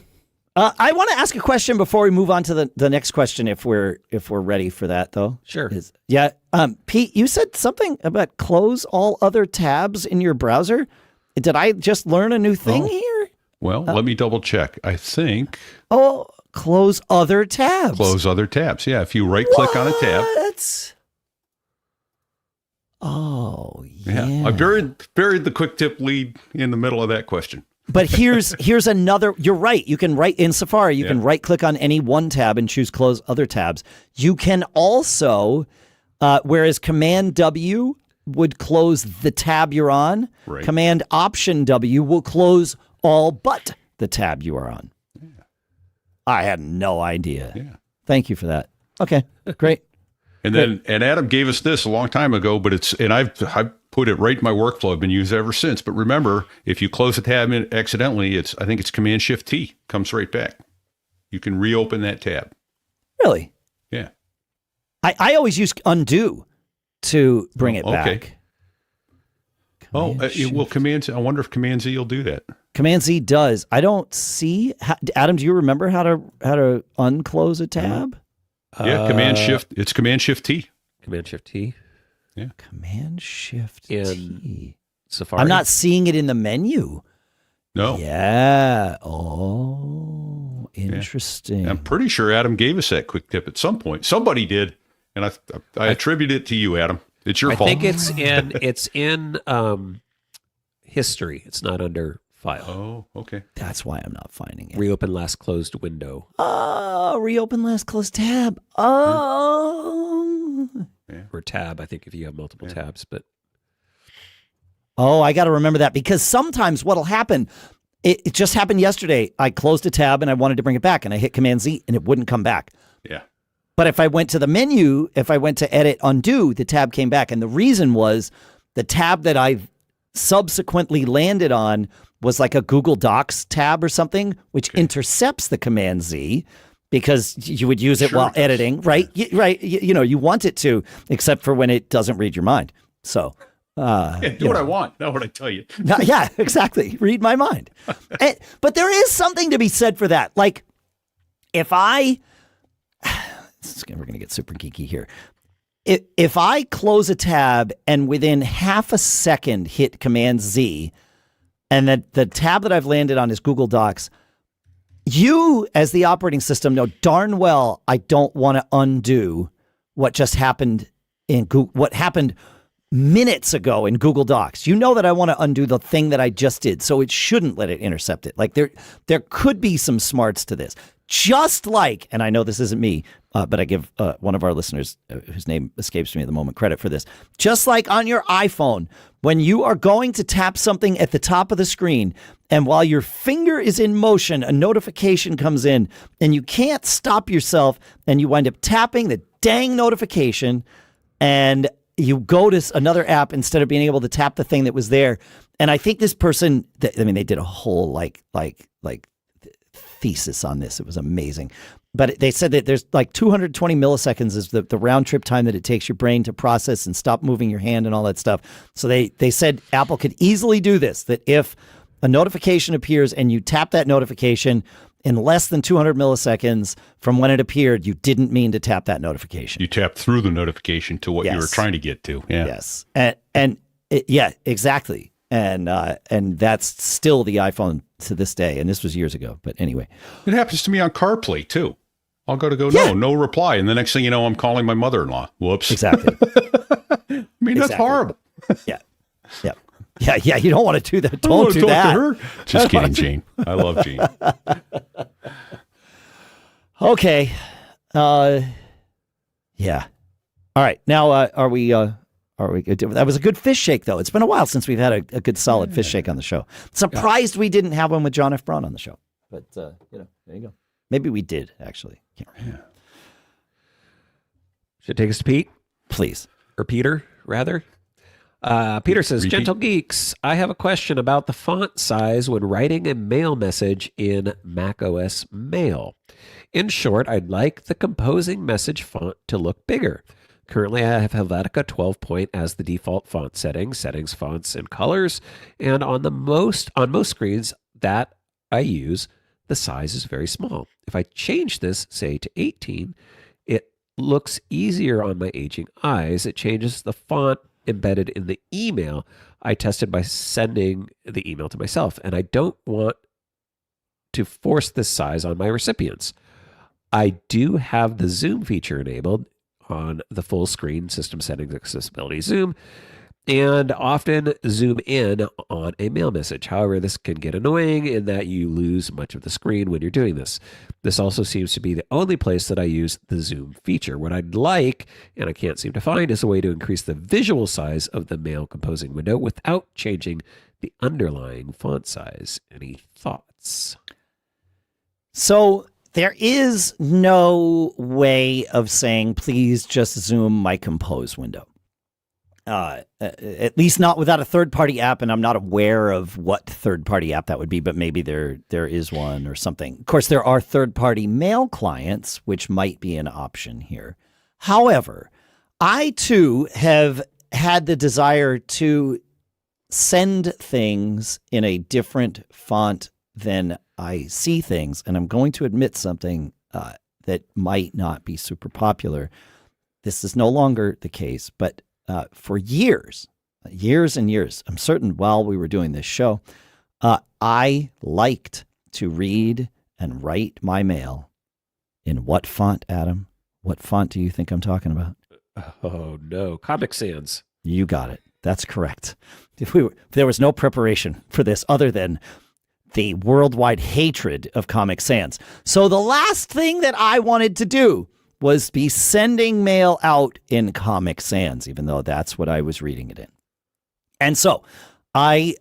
I want to ask a question before we move on to the next question, if we're ready for that, though. Sure. Pete, you said something about close all other tabs in your browser. Did I just learn a new thing here? Well, let me double check. I think. Oh, close other tabs. Close other tabs. Yeah, if you right click on a tab. Oh, yeah. I buried the quick tip lead in the middle of that question. But here's another. You're right. You can in Safari. You can right click on any one tab and choose close other tabs. You can also, whereas Command W would close the tab you're on, right. Command Option W will close all but the tab you are on. Yeah. I had no idea. Yeah. Thank you for that. Okay, great. And Adam gave us this a long time ago, but I've put it right in my workflow. I've been using it ever since. But remember, if you close a tab accidentally, I think it's Command Shift T comes right back. You can reopen that tab. Really? Yeah. I always use undo to bring it back. Command Z, I wonder if Command Z will do that. Command Z does. I don't see. Adam, do you remember how to unclose a tab? Command Shift. It's Command Shift T. Command Shift T. Yeah. Command Shift T. Safari. I'm not seeing it in the menu. No. Yeah. Oh, interesting. Yeah. I'm pretty sure Adam gave us that quick tip at some point. Somebody did, and I attribute it to you, Adam. It's your fault. I think it's in history. It's not under file. Oh, okay. That's why I'm not finding it. Reopen last closed window. Reopen last closed tab. Oh. Yeah. Or tab, I think, if you have multiple tabs. But I got to remember that, because sometimes what'll happen, it just happened yesterday. I closed a tab and I wanted to bring it back, and I hit Command Z and it wouldn't come back. Yeah. But if I went to the menu, if I went to edit, undo, the tab came back. And the reason was the tab that I subsequently landed on was like a Google Docs tab or something, which intercepts the Command Z, because you would use it while editing, right? Right. You want it to, except for when it doesn't read your mind. So do what I want, not what I tell you. Yeah, exactly. Read my mind. But there is something to be said for that. Like, if we're going to get super geeky here. If I close a tab and within half a second hit Command Z, and the tab that I've landed on is Google Docs, you, as the operating system, know darn well I don't want to undo what just happened in Google, what happened minutes ago in Google Docs. You know that I want to undo the thing that I just did, so it shouldn't let it intercept it. Like, there could be some smarts to this. Just like, and I know this isn't me, but I give one of our listeners, whose name escapes me at the moment, credit for this. Just like on your iPhone, when you are going to tap something at the top of the screen, and while your finger is in motion, a notification comes in, and you can't stop yourself, and you wind up tapping the dang notification, and you go to another app instead of being able to tap the thing that was there. And I think this person, they did a whole like thesis on this. It was amazing. But they said that there's like 220 milliseconds is the round trip time that it takes your brain to process and stop moving your hand and all that stuff. So they said Apple could easily do this, that if a notification appears and you tap that notification in less than 200 milliseconds from when it appeared, you didn't mean to tap that notification. You tapped through the notification to what you were trying to get to. Yeah. Yes. And Yeah, exactly. And that's still the iPhone to this day. And this was years ago. But anyway. It happens to me on CarPlay, too. I'll go, no reply. And the next thing you know, I'm calling my mother-in-law. Whoops. Exactly. I mean, that's horrible. Yeah. Yeah. Yeah. You don't want to do that. Don't do that. To her. Just kidding, Gene. I love Gene. Okay. Yeah. All right. Now, are we good? That was a good fish shake, though. It's been a while since we've had a good solid fish shake on the show. Surprised we didn't have one with John F. Braun on the show. But, there you go. Maybe we did, actually. Can't remember. Should I take us to Pete? Please. Or Peter, rather. Peter says, Gentle Geeks, I have a question about the font size when writing a mail message in macOS Mail. In short, I'd like the composing message font to look bigger. Currently, I have Helvetica 12 point as the default font settings, fonts, and colors. And on most screens that I use, the size is very small. If I change this, say, to 18, it looks easier on my aging eyes. It changes the font embedded in the email I tested by sending the email to myself. And I don't want to force this size on my recipients. I do have the zoom feature enabled on the full screen system settings accessibility zoom and often zoom in on a mail message. However, this can get annoying in that you lose much of the screen when you're doing this. This also seems to be the only place that I use the zoom feature. What I'd like, and I can't seem to find, is a way to increase the visual size of the mail composing window without changing the underlying font size. Any thoughts? So there is no way of saying, please just zoom my compose window. At least not without a third-party app, and I'm not aware of what third-party app that would be, but maybe there is one or something. Of course, there are third-party mail clients, which might be an option here. However, I, too, have had the desire to send things in a different font than I see things, and I'm going to admit something that might not be super popular. This is no longer the case, but for years and years, I'm certain while we were doing this show, I liked to read and write my mail in what font, Adam? What font do you think I'm talking about? Oh, no. Comic Sans. You got it. That's correct. If there was no preparation for this other than the worldwide hatred of Comic Sans. So the last thing that I wanted to do was be sending mail out in Comic Sans, even though that's what I was reading it in. And so I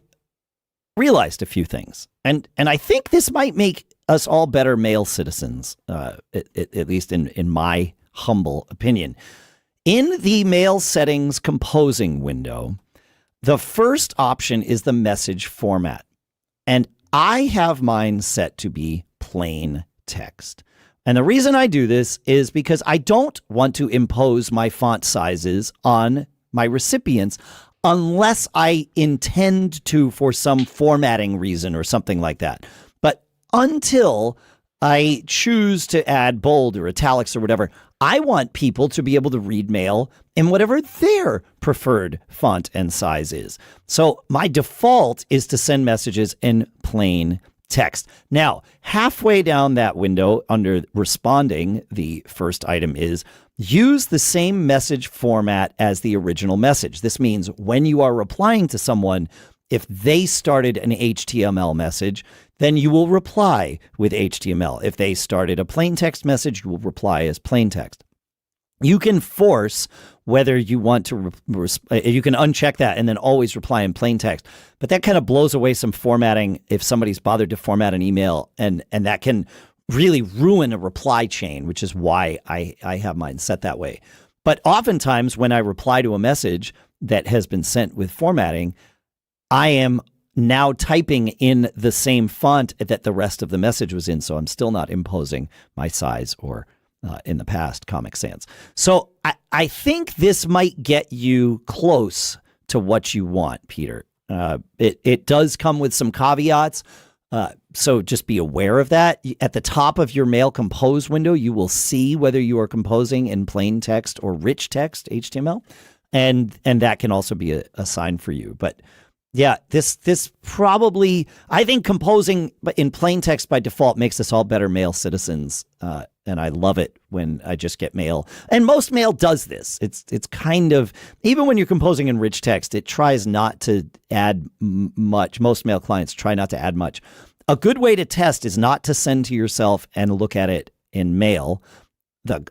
realized a few things. And I think this might make us all better mail citizens, at least in my humble opinion. In the mail settings composing window, the first option is the message format. And I have mine set to be plain text. And the reason I do this is because I don't want to impose my font sizes on my recipients unless I intend to for some formatting reason or something like that. But until I choose to add bold or italics or whatever, I want people to be able to read mail in whatever their preferred font and size is. So my default is to send messages in plain text. Now, halfway down that window under responding, the first item is use the same message format as the original message. This means when you are replying to someone, if they started an HTML message, then you will reply with HTML. If they started a plain text message, you will reply as plain text. You can force whether you want to, you can uncheck that and then always reply in plain text. But that kind of blows away some formatting if somebody's bothered to format an email, and that can really ruin a reply chain, which is why I have mine set that way. But oftentimes when I reply to a message that has been sent with formatting, I am now typing in the same font that the rest of the message was in, so I'm still not imposing my size or in the past, Comic Sans. So I think this might get you close to what you want, Peter. It does come with some caveats, so just be aware of that. At the top of your Mail Compose window, you will see whether you are composing in plain text or rich text, HTML. and that can also be a sign for you. But yeah, this probably, I think composing in plain text by default makes us all better mail citizens, and I love it when I just get mail. And most mail does this. It's kind of, even when you're composing in rich text, it tries not to add much. Most mail clients try not to add much. A good way to test is not to send to yourself and look at it in mail.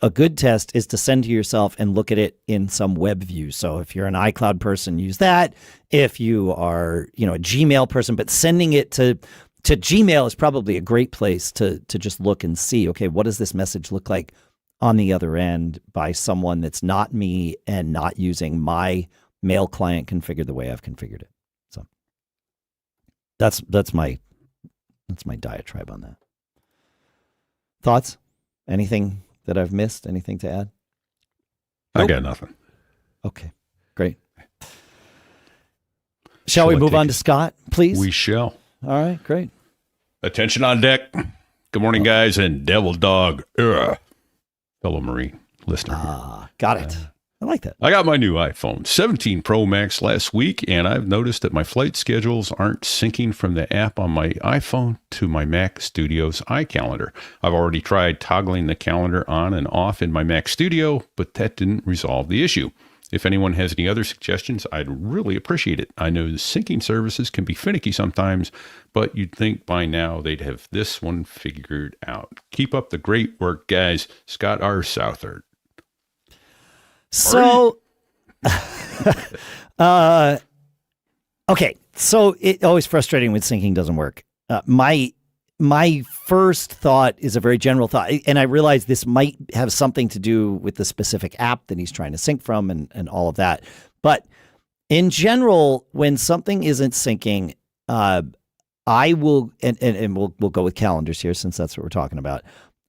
A good test is to send to yourself and look at it in some web view. So if you're an iCloud person, use that. If you are, a Gmail person, but sending it to Gmail is probably a great place to just look and see, okay, what does this message look like on the other end by someone that's not me and not using my mail client configured the way I've configured it. So that's my diatribe on that. Thoughts? Anything that I've missed? Anything to add? I got nothing. Okay, great. Shall we move on to Scott, please? We shall. All right, great. Attention on deck. Good morning, guys, and Devil Dog, fellow Marine listener. Got it. I like that. I got my new iPhone 17 Pro Max last week, and I've noticed that my flight schedules aren't syncing from the app on my iPhone to my Mac Studio's iCalendar. I've already tried toggling the calendar on and off in my Mac Studio, but that didn't resolve the issue. If anyone has any other suggestions, I'd really appreciate it. I know the syncing services can be finicky sometimes, but you'd think by now they'd have this one figured out. Keep up the great work, guys. Scott R. Southard. So, okay. So it's always frustrating when syncing doesn't work. My first thought is a very general thought, and I realize this might have something to do with the specific app that he's trying to sync from and all of that. But in general, when something isn't syncing, I will, and we'll go with calendars here since that's what we're talking about.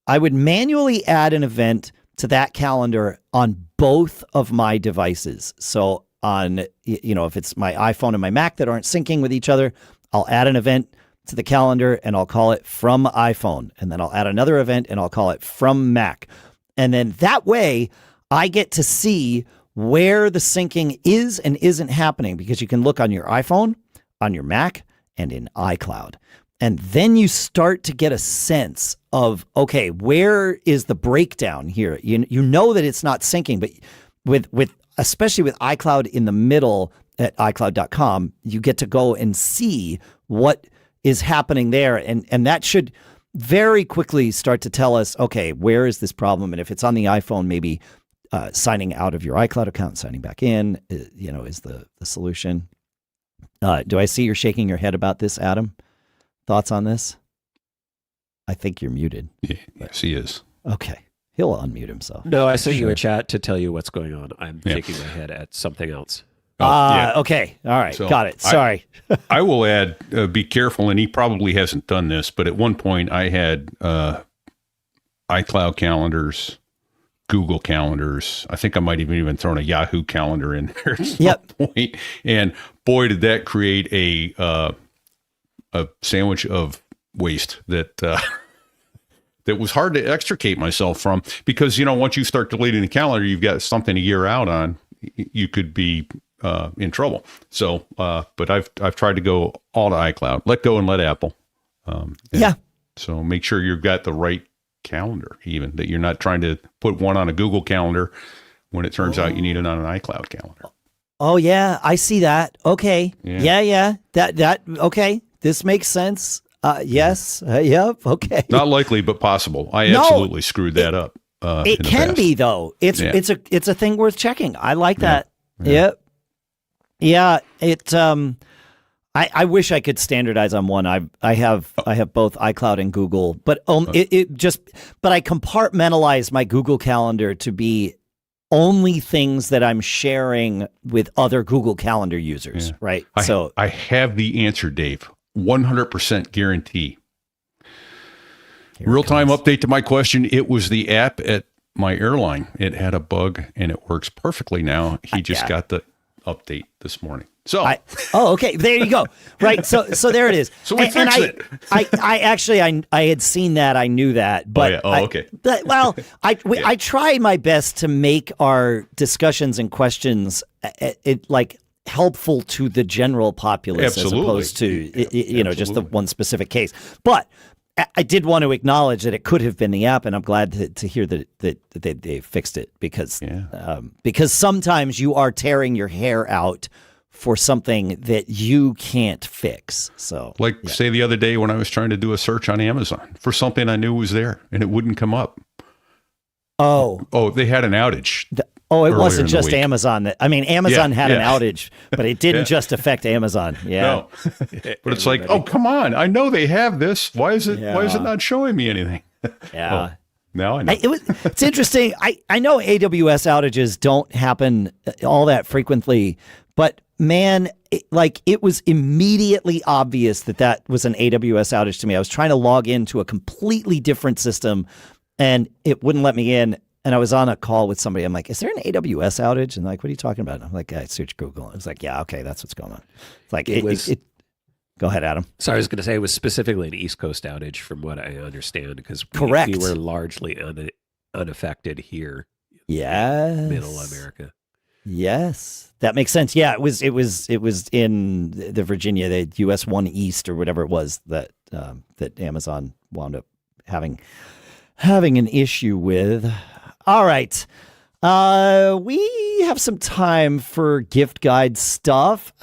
I would manually add an event to that calendar on both of my devices. So on, if it's my iPhone and my Mac that aren't syncing with each other, I'll add an event to the calendar and I'll call it from iPhone. And then I'll add another event and I'll call it from Mac. And then that way I get to see where the syncing is and isn't happening, because you can look on your iPhone, on your Mac, and in iCloud. And then you start to get a sense of, okay, where is the breakdown here? You know that it's not syncing, but with especially with iCloud in the middle at iCloud.com, you get to go and see what is happening there. And that should very quickly start to tell us, okay, where is this problem? And if it's on the iPhone, maybe signing out of your iCloud account, signing back in, is the solution. Do I see you're shaking your head about this, Adam? Thoughts on this? I think you're muted. Yeah, yes, he is. Okay. He'll unmute himself. No, I sent you a chat to tell you what's going on. I'm shaking my head at something else. Okay. All right. So got it. Sorry. I will add, be careful, and he probably hasn't done this, but at one point I had iCloud calendars, Google calendars. I think I might have even thrown a Yahoo calendar in there at some point. And boy, did that create a sandwich of waste that that was hard to extricate myself from, because once you start deleting the calendar, you've got something a year out on, you could be in trouble. So but I've tried to go all to iCloud, let go and let Apple. So make sure you've got the right calendar, even that you're not trying to put one on a Google calendar when it turns out you need it on an iCloud calendar. Oh yeah, I see that. Okay. Yeah. That okay. This makes sense. Yes. Yep. Okay. Not likely, but possible. I absolutely screwed that up. It can be though. It's a thing worth checking. I like that. Yep. Yeah. It. I wish I could standardize on one. I have both iCloud and Google, but but I compartmentalize my Google Calendar to be only things that I'm sharing with other Google Calendar users. Right. So I have the answer, Dave. 100% guarantee. Real-time update to my question. It was the app at my airline. It had a bug and it works perfectly now. He just got the update this morning. So, okay, there you go. Right, so there it is. So we fixed it. I actually had seen that. I knew that, but okay. I try my best to make our discussions and questions helpful to the general populace as opposed to just the one specific case. But I did want to acknowledge that it could have been the app, and I'm glad to hear that they fixed it because sometimes you are tearing your hair out for something that you can't fix. So, say the other day when I was trying to do a search on Amazon for something I knew was there and it wouldn't come up. Oh, they had an outage. It wasn't just Amazon. Amazon had an outage, but it didn't just affect Amazon. Yeah. No. But it's like, oh, come on. I know they have this. Why is it not showing me anything? Yeah. Now I know. It's interesting. I know AWS outages don't happen all that frequently, but man, it was immediately obvious that was an AWS outage to me. I was trying to log into a completely different system and it wouldn't let me in. And I was on a call with somebody. I'm like, is there an AWS outage? And like, what are you talking about? And I'm like, I searched Google. I was like, yeah, okay, that's what's going on. It's like, go ahead, Adam. Sorry, I was going to say it was specifically an East Coast outage from what I understand because correct. We were largely unaffected here. Yes. Middle America. Yes, that makes sense. Yeah, it was in the Virginia, the US 1 East or whatever it was that Amazon wound up having an issue with. All right. We have some time for gift guide stuff.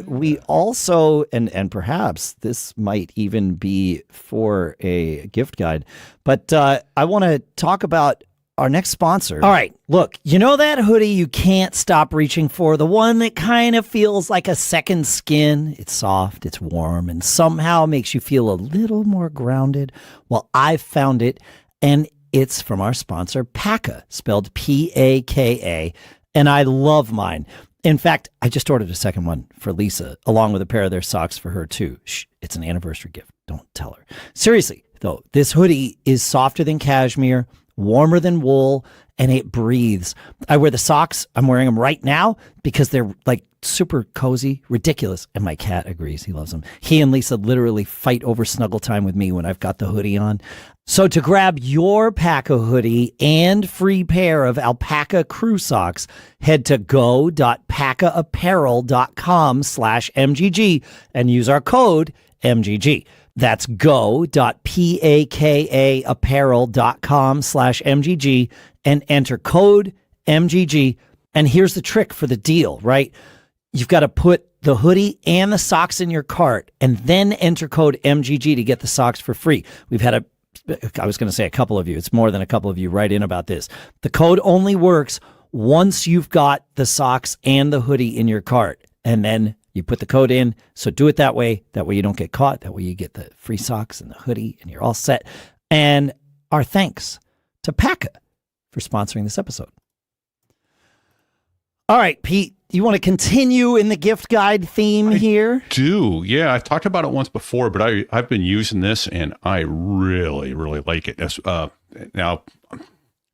We also, and perhaps this might even be for a gift guide, but I want to talk about our next sponsor. All right, look, you know that hoodie you can't stop reaching for? The one that kind of feels like a second skin? It's soft, it's warm, and somehow makes you feel a little more grounded. Well, I found it, and it's from our sponsor, PAKA, spelled P-A-K-A, and I love mine. In fact, I just ordered a second one for Lisa, along with a pair of their socks for her, too. Shh, it's an anniversary gift. Don't tell her. Seriously, though, this hoodie is softer than cashmere, warmer than wool, and it breathes. I wear the socks. I'm wearing them right now because they're like super cozy, ridiculous. And my cat agrees. He loves them. He and Lisa literally fight over snuggle time with me when I've got the hoodie on. So to grab your PAKA hoodie and free pair of alpaca crew socks, head to go.pakaapparel.com/MGG and use our code MGG. That's go.pakaapparel.com/MGG and enter code MGG. And here's the trick for the deal, right? You've got to put the hoodie and the socks in your cart and then enter code MGG to get the socks for free. We've had a couple of you. It's more than a couple of you write in about this. The code only works once you've got the socks and the hoodie in your cart. And then you put the code in. So do it that way. That way you don't get caught. That way you get the free socks and the hoodie and you're all set. And our thanks to PAKA for sponsoring this episode. All right, Pete, you want to continue in the gift guide theme here? Do. Yeah, I talked about it once before, but I've been using this and I really, really like it. Now,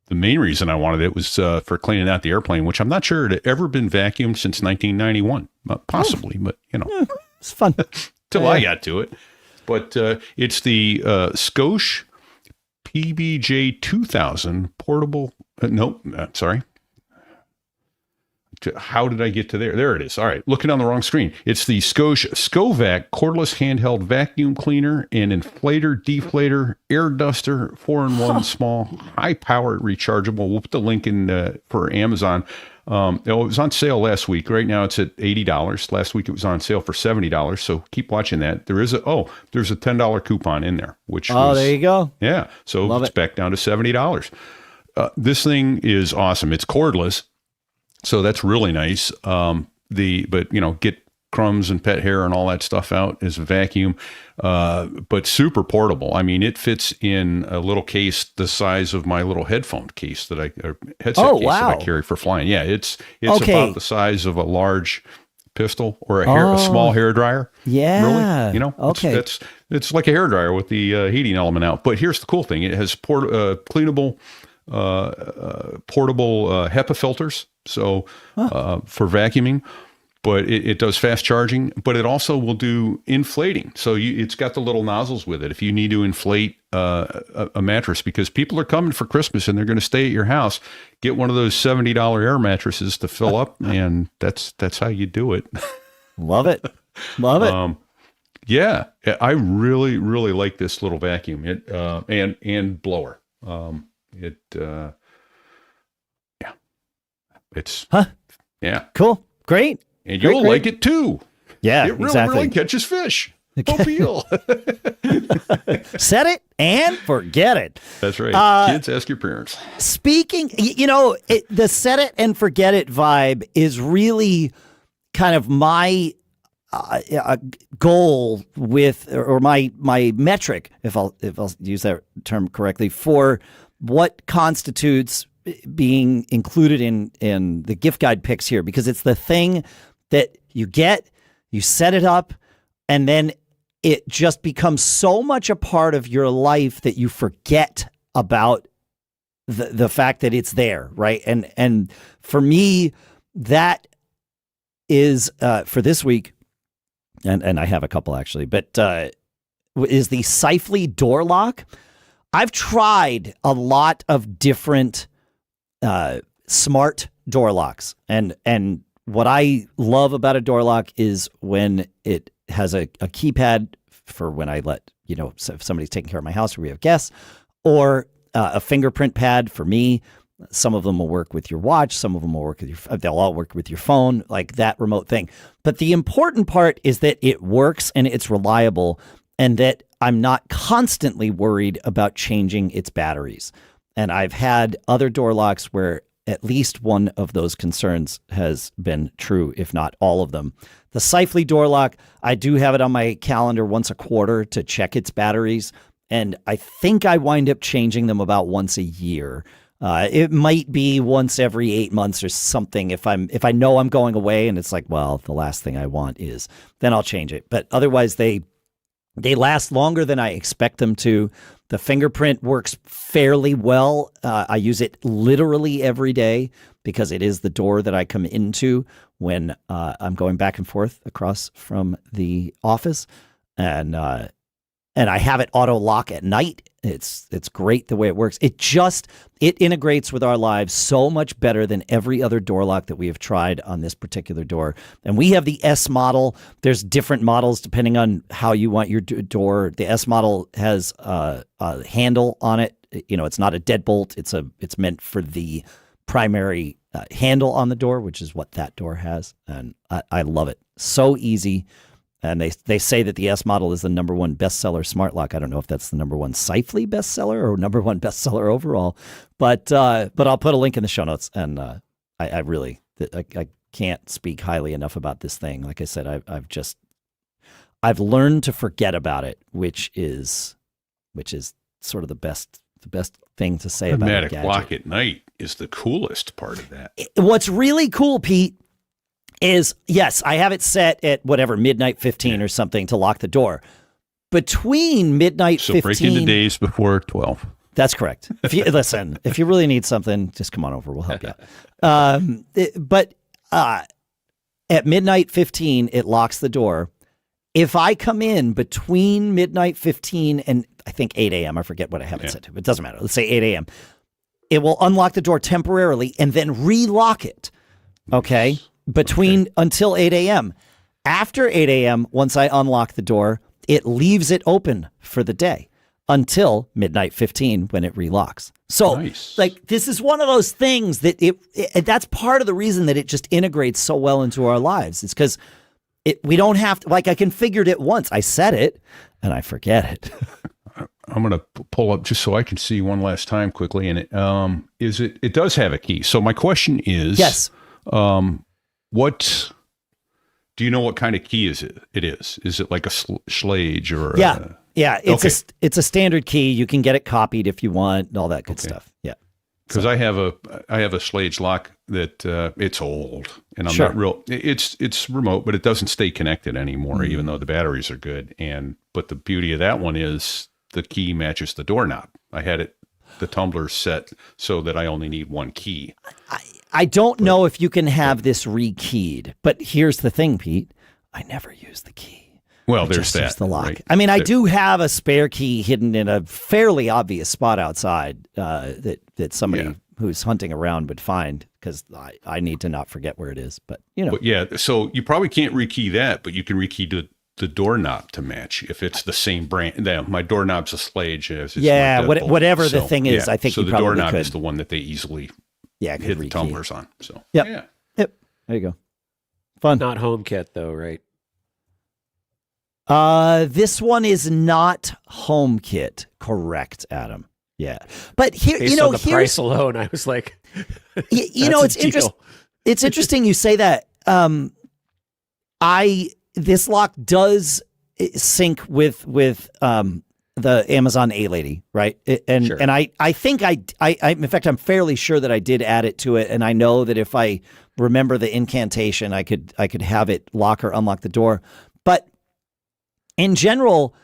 the main reason I wanted it was for cleaning out the airplane, which I'm not sure it had ever been vacuumed since 1991. Possibly, but it's fun. Till I got to it. But it's the Scosche PBJ2000 portable. Sorry. How did I get to there? There it is. All right. Looking on the wrong screen. It's the Scosche ScoVac cordless handheld vacuum cleaner and inflator, deflator, air duster, 4-in-1 small, high power rechargeable. We'll put the link in for Amazon. It was on sale last week. Right now it's at $80. Last week it was on sale for $70. So keep watching that. There's a $10 coupon in there, there you go. Yeah. So it's back down to $70. This thing is awesome. It's cordless. So that's really nice. Get crumbs and pet hair and all that stuff out as a vacuum, but super portable. I mean, it fits in a little case the size of my little headphone case that that I carry for flying. Yeah, it's about the size of a large pistol or a small hair dryer. Yeah, really, it's like a hair dryer with the heating element out. But here's the cool thing: it has cleanable, portable HEPA filters. So for vacuuming, but it does fast charging, but it also will do inflating. So it's got the little nozzles with it. If you need to inflate a mattress, because people are coming for Christmas and they're going to stay at your house, get one of those $70 air mattresses to fill up, and that's how you do it. Love it. Love it. Yeah, I really, really like this little vacuum. It and blower. Yeah, it's yeah, cool, great. And you'll like it too. Yeah, it really, exactly. really catches fish. Mobile. Set it and forget it. That's right. Kids, ask your parents. Speaking, the set it and forget it vibe is really kind of my goal with, or my metric, if I'll use that term correctly, for what constitutes being included in the gift guide picks here, because it's the thing that you set it up, and then it just becomes so much a part of your life that you forget about the fact that it's there, right? And for me, that is for this week, and I have a couple actually, but is the Sifely door lock. I've tried a lot of different smart door locks, and what I love about a door lock is when it has a keypad for when I let, so if somebody's taking care of my house or we have guests, or a fingerprint pad for me. Some of them will work with your watch. Some of them will work with they'll all work with your phone, like that remote thing. But the important part is that it works and it's reliable, and that I'm not constantly worried about changing its batteries. And I've had other door locks where at least one of those concerns has been true, if not all of them. The Sifely door lock, I do have it on my calendar once a quarter to check its batteries, and I think I wind up changing them about once a year. It might be once every 8 months or something if I know I'm going away and it's like, well, the last thing I want is, then I'll change it. But otherwise, they last longer than I expect them to. The fingerprint works fairly well. I use it literally every day because it is the door that I come into when I'm going back and forth across from the office, and I have it auto lock at night. It's great the way it works. It integrates with our lives so much better than every other door lock that we have tried on this particular door. And we have the S model. There's different models depending on how you want your door. The S model has a handle on it. It's not a deadbolt. It's meant for the primary handle on the door, which is what that door has. And I love it. So easy. And they say that the S model is the number one bestseller smart lock. I don't know if that's the number one Sifely bestseller or number one bestseller overall, but I'll put a link in the show notes. And I can't speak highly enough about this thing. Like I said, I've learned to forget about it, which is sort of the best thing to say about it. Automatic lock at night is the coolest part of that. What's really cool, Pete, is, yes, I have it set at whatever, midnight 15 or something to lock the door. Between midnight 15... So break into days before 12. That's correct. If you really need something, just come on over. We'll help you out. But at midnight 15, it locks the door. If I come in between midnight 15 and I think 8 a.m., I forget what I have it set to, but it doesn't matter. Let's say 8 a.m. It will unlock the door temporarily and then relock it. Okay? Until 8 a.m. After 8 a.m., once I unlock the door, it leaves it open for the day until midnight 15 when it relocks. So, nice. This is one of those things that that's part of the reason that it just integrates so well into our lives. It's because we don't have to, I configured it once. I set it and I forget it. I'm going to pull up just so I can see one last time quickly. And it does have a key. So my question is, yes. What do you know? What kind of key is it? It is. Is it like a Schlage or? Yeah. It's a standard key. You can get it copied if you want, and all that good stuff. Yeah. Because I have a Schlage lock that it's old, and I'm not real. It's remote, but it doesn't stay connected anymore, even though the batteries are good. But the beauty of that one is the key matches the doorknob. I had the tumbler set so that I only need one key. I don't know if you can have this rekeyed, but here's the thing, Pete. I never use the key. Well, I there's just that. use the lock. Right? I mean, I do have a spare key hidden in a fairly obvious spot outside that somebody who's hunting around would find because I need to not forget where it is. But, But yeah, so you probably can't rekey that, but you can rekey the doorknob to match if it's the same brand. My doorknob's a Slage. Whatever the thing is, I think so. You The probably doorknob could. is the one that they easily could hit the rekey. tumblers on. So Yep. There you go. Fun. Not HomeKit though, right? This one is not HomeKit, correct, Adam? Yeah, but here, Based on the price alone, I was like, it's interesting. It's interesting you say that. This lock does sync with the Amazon A Lady, right? And I think I in fact I'm fairly sure that I did add it to it, and I know that if I remember the incantation, I could have it lock or unlock the door. But in general,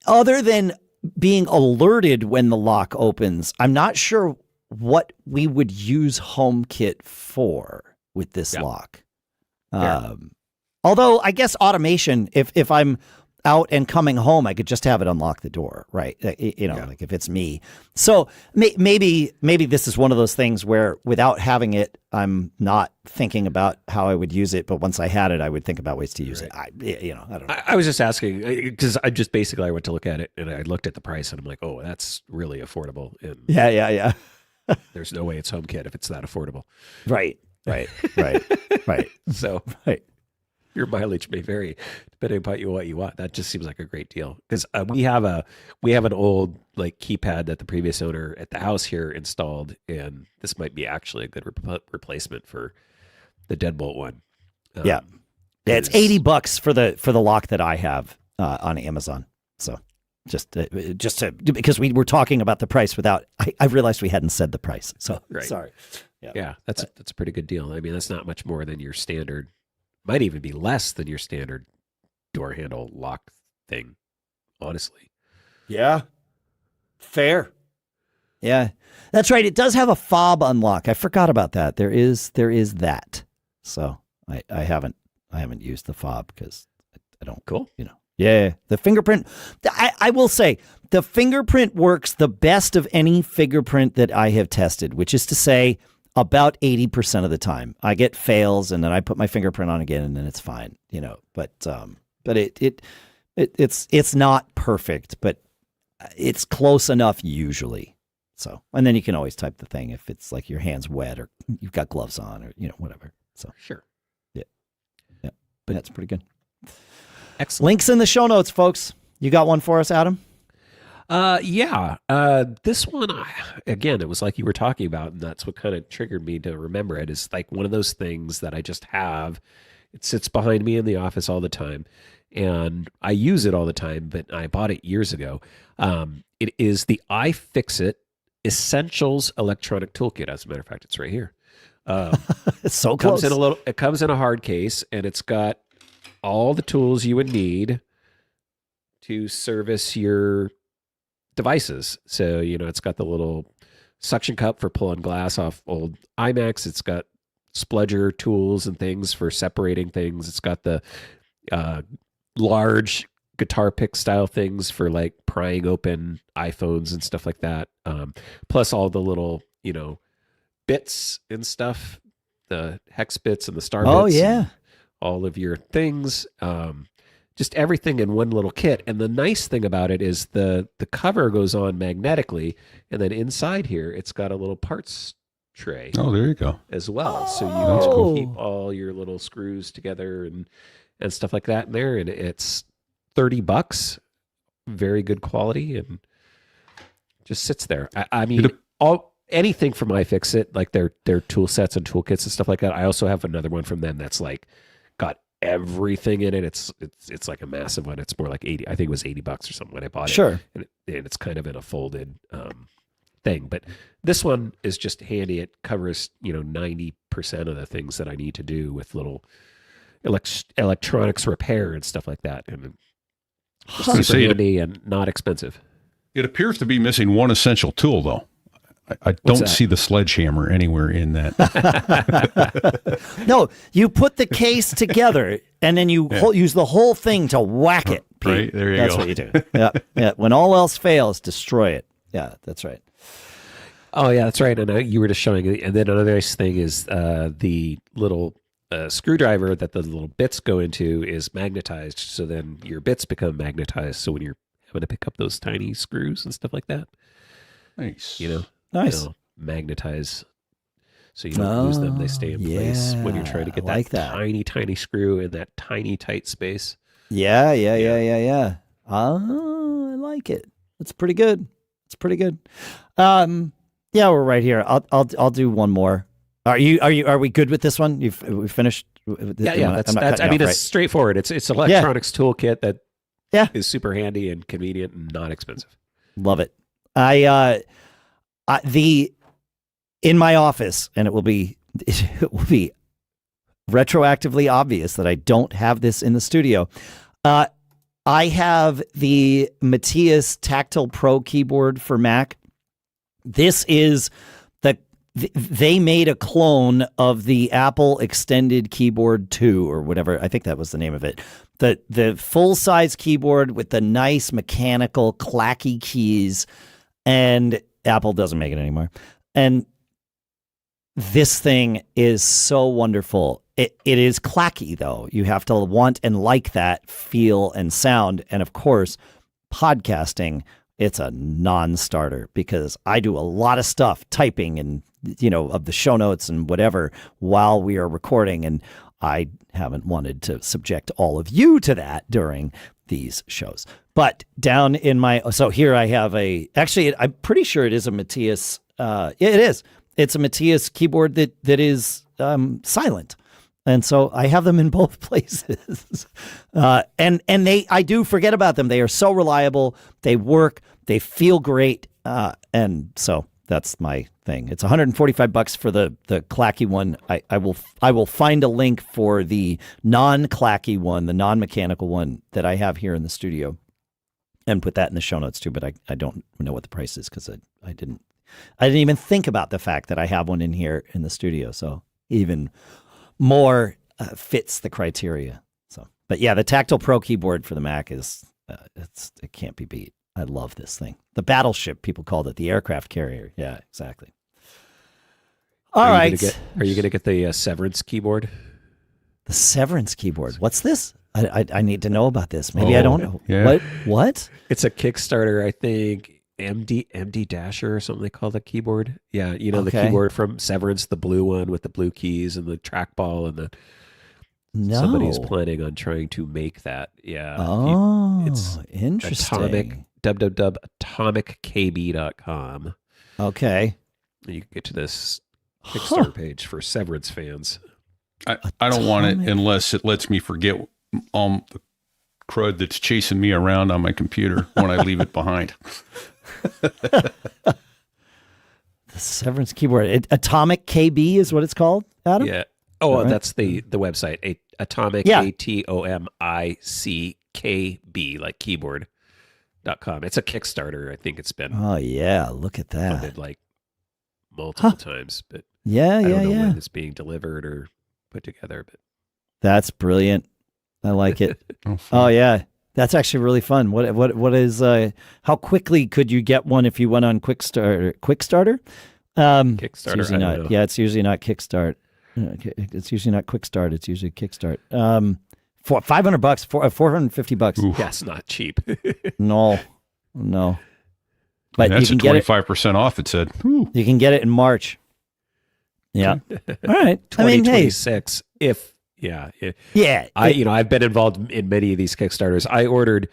other than being alerted when the lock opens, I'm not sure what we would use HomeKit for with this lock. Although I guess automation, if I'm out and coming home, I could just have it unlock the door, right? Like if it's me. So maybe this is one of those things where without having it, I'm not thinking about how I would use it. But once I had it, I would think about ways to use it. I don't know. I was just asking because I went to look at it and I looked at the price and I'm like, oh, that's really affordable. And yeah. There's no way it's HomeKit if it's that affordable. Right. So right. Your mileage may vary depending upon what you want. That just seems like a great deal because we have an old like keypad that the previous owner at the house here installed, and this might be actually a good replacement for the deadbolt one. It's $80 for the lock that I have on Amazon. So just to because we were talking about the price without I realized we hadn't said the price. So sorry. Yeah, that's a pretty good deal. I mean, that's not much more than your standard. Might even be less than your standard door handle lock thing, honestly. Yeah. Fair. Yeah. That's right. It does have a fob unlock. I forgot about that. There is that. So I haven't used the fob because I don't. Cool. Yeah. The fingerprint. I will say the fingerprint works the best of any fingerprint that I have tested, which is to say about 80% of the time. I get fails and then I put my fingerprint on again and then it's fine, but it's not perfect, but it's close enough usually. So, and then you can always type the thing if it's like your hand's wet or you've got gloves on or, whatever. So sure. Yeah. But that's pretty good. Excellent. Links in the show notes, folks. You got one for us, Adam? This one, again, it was like you were talking about, and that's what kind of triggered me to remember it. Is like one of those things that I just have. It sits behind me in the office all the time, and I use it all the time, but I bought it years ago. It is the iFixit Essentials Electronic Toolkit. As a matter of fact, it's right here. It's so close. It comes in a hard case, and it's got all the tools you would need to service your devices. So, it's got the little suction cup for pulling glass off old iMacs. It's got spludger tools and things for separating things. It's got the large guitar pick style things for like prying open iPhones and stuff like that. Plus all the little, bits and stuff, the hex bits and the star bits. Oh, yeah. All of your things. Just everything in one little kit. And the nice thing about it is the cover goes on magnetically, and then inside here, it's got a little parts tray. Oh, there you go. As well. So you can keep all your little screws together and stuff like that in there. And it's $30, very good quality, and just sits there. I mean, anything from iFixit, like their tool sets and toolkits and stuff like that. I also have another one from them that's like got everything in it. It's like a massive one. It's more like 80. I think it was $80 or something when I bought it. Sure. And it's kind of in a folded thing. But this one is just handy. It covers 90% of the things that I need to do with little electronics repair and stuff like that. And super handy and not expensive. It appears to be missing one essential tool, though. I don't see the sledgehammer anywhere in that. No, you put the case together and then you use the whole thing to whack it. Pete. Right, there you That's go. what you do. Yeah. When all else fails, destroy it. Yeah, that's right. Oh, yeah, that's right. And you were just showing. And then another nice thing is the little screwdriver that the little bits go into is magnetized. So then your bits become magnetized. So when you're having to pick up those tiny screws and stuff like that, Nice. Nice. they'll magnetize so you don't lose them. They stay in place when you're trying to get like that tiny screw in that tiny, tight space. Yeah. Oh, I like it. That's pretty good. Yeah, we're right here. I'll do one more. Are we good with this one? We finished? Yeah. It's straightforward. It's an electronics toolkit that is super handy and convenient and not expensive. Love it. In my office, and it will be retroactively obvious that I don't have this in the studio. I have the Matias Tactile Pro keyboard for Mac. This is they made a clone of the Apple Extended Keyboard 2 or whatever. I think that was the name of it. The full-size keyboard with the nice mechanical clacky keys, and Apple doesn't make it anymore. And this thing is so wonderful. It is clacky, though. You have to want and like that feel and sound. And, of course, podcasting, it's a non-starter because I do a lot of stuff, typing and, of the show notes and whatever while we are recording. And I haven't wanted to subject all of you to that during these shows. But down in so here I have actually, I'm pretty sure it is a Matias. It is. It's a Matias keyboard that is silent. And so I have them in both places. And I do forget about them. They are so reliable. They work. They feel great. And so that's my thing. It's $145 for the clacky one. I will find a link for the non-clacky one, the non-mechanical one that I have here in the studio, and put that in the show notes too. But I don't know what the price is because I didn't even think about the fact that I have one in here in the studio. So even more fits the criteria. So, but yeah, the Tactile Pro keyboard for the Mac is it can't be beat. I love this thing. The battleship, people called it, the aircraft carrier. Yeah, exactly. All right. Are you going to get the Severance keyboard? The Severance keyboard. What's this? I need to know about this. Maybe I don't know. Yeah. What? It's a Kickstarter, I think. MD Dasher or something they call the keyboard. Yeah, the keyboard from Severance, the blue one with the blue keys and the trackball and somebody's planning on trying to make that. Yeah. Oh, it's interesting. www.atomickb.com. Okay. You can get to this Kickstarter page for Severance fans. I don't want it unless it lets me forget the crud that's chasing me around on my computer when I leave it behind. The Severance keyboard. Atomic KB is what it's called, Adam? Yeah. Oh, right? That's the website. Atomic, ATOMICKB, like keyboard.com. It's a Kickstarter. I think it's been. Oh, yeah. Look at that. Funded like multiple times. But I don't know when it's being delivered or put together. But that's brilliant. I like it. Oh, yeah. That's actually really fun. What is how quickly could you get one if you went on Quickstarter? Kickstarter. It's usually not. Yeah, it's usually not Kickstart. It's usually not Quick Start. It's usually Kickstart. For $500, $450. Oof. Yeah, it's not cheap. No. But that's you can a get 25% off. It said. Ooh. You can get it in March. Yeah. All right. 2026. Yeah. I've been involved in many of these Kickstarters. I ordered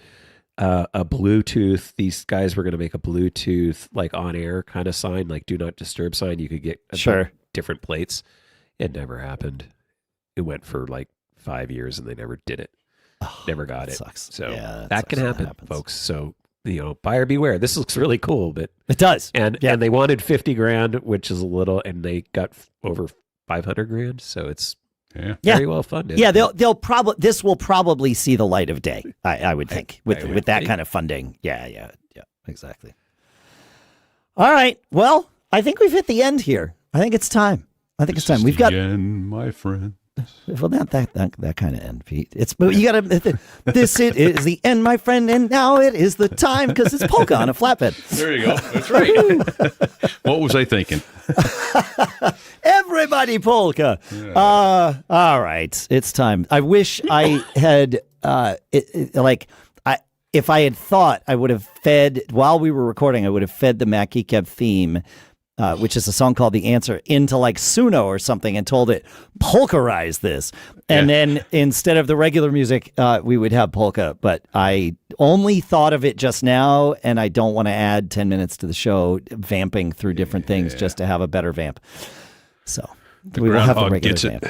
a Bluetooth. These guys were going to make a Bluetooth like on air kind of sign, like do not disturb sign. You could get different plates. It never happened. It went for like 5 years and they never did it. Never got it. Sucks. So yeah, that can happen, folks. So buyer beware. This looks really cool, but it does. And they wanted $50,000, which is a little, and they got over $500,000. So it's very well funded. Yeah, they'll probably this will probably see the light of day. I would think with that kind of funding. Yeah, exactly. All right. Well, I think we've hit the end here. I think it's time. We've got end, my friend. Well, not that kind of end, Pete. But you got to. This it is the end, my friend, and now it is the time because it's Polka on a flatbed. There you go. That's right. What was I thinking? Everybody polka. Yeah. All right, it's time. I wish I had if I had thought I would have fed while we were recording, I would have fed the Mac Geek Gab theme. Which is a song called The Answer, into like Suno or something and told it, polkarize this. And then instead of the regular music, we would have polka. But I only thought of it just now, and I don't want to add 10 minutes to the show vamping through different things just to have a better vamp. So we will have a regular vamp.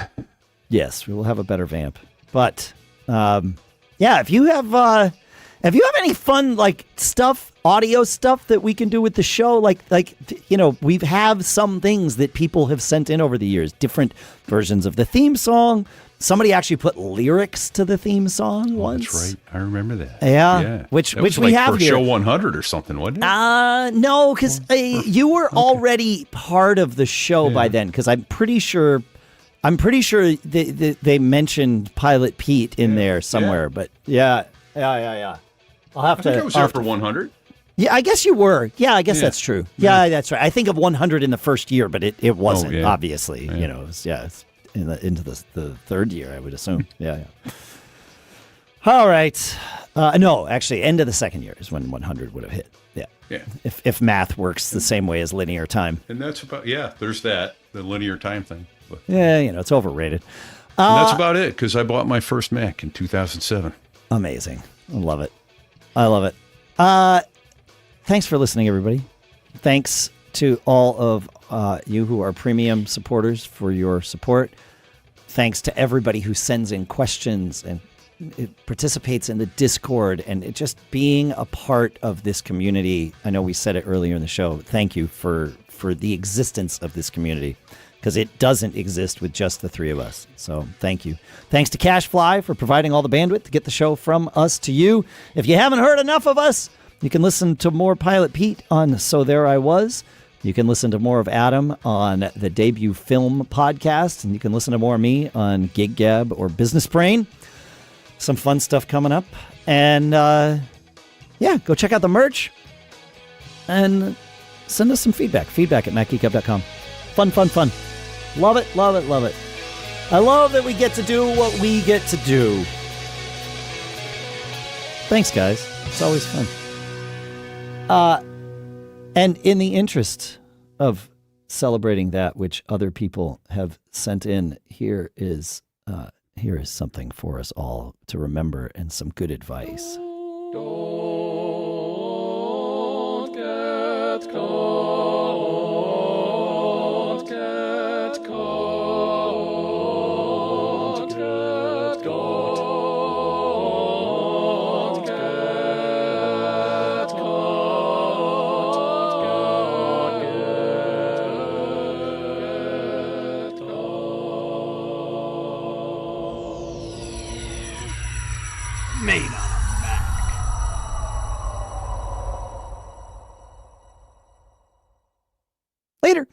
Yes, we will have a better vamp. But if you have any fun like stuff, audio stuff that we can do with the show, we have some things that people have sent in over the years, different versions of the theme song. Somebody actually put lyrics to the theme song once. That's right. I remember that. Yeah. Which we have for here. Show 100 or something, wasn't it? No, because you were already part of the show by then. Because I'm pretty sure they mentioned Pilot Pete in there somewhere. But yeah. I'll have I was there for 100. Yeah, I guess you were. Yeah, I guess that's true. Yeah, that's right. I think of 100 in the first year, but it wasn't, obviously. Yeah. It's into the third year, I would assume. Yeah. All right. No, actually, end of the second year is when 100 would have hit. Yeah. If math works the same way as linear time. And that's about, there's that, the linear time thing. But, it's overrated. And that's about it, because I bought my first Mac in 2007. Amazing. I love it. Thanks for listening, everybody. Thanks to all of you who are premium supporters for your support. Thanks to everybody who sends in questions and it participates in the Discord and it just being a part of this community. I know we said it earlier in the show. Thank you for the existence of this community, because it doesn't exist with just the three of us. So thank you. Thanks to CashFly for providing all the bandwidth to get the show from us to you. If you haven't heard enough of us, you can listen to more Pilot Pete on So There I Was. You can listen to more of Adam on the Debut Film podcast. And you can listen to more of me on Geek Gab or Business Brain. Some fun stuff coming up. And go check out the merch. And send us some feedback. Feedback at macgeekgab.com. Fun. Love it. I love that we get to do what we get to do. Thanks, guys. It's always fun. And in the interest of celebrating that which other people have sent in, here is something for us all to remember and some good advice. Don't get caught. Get caught. Get caught. Get caught. Get caught. Made on a Mac. Later.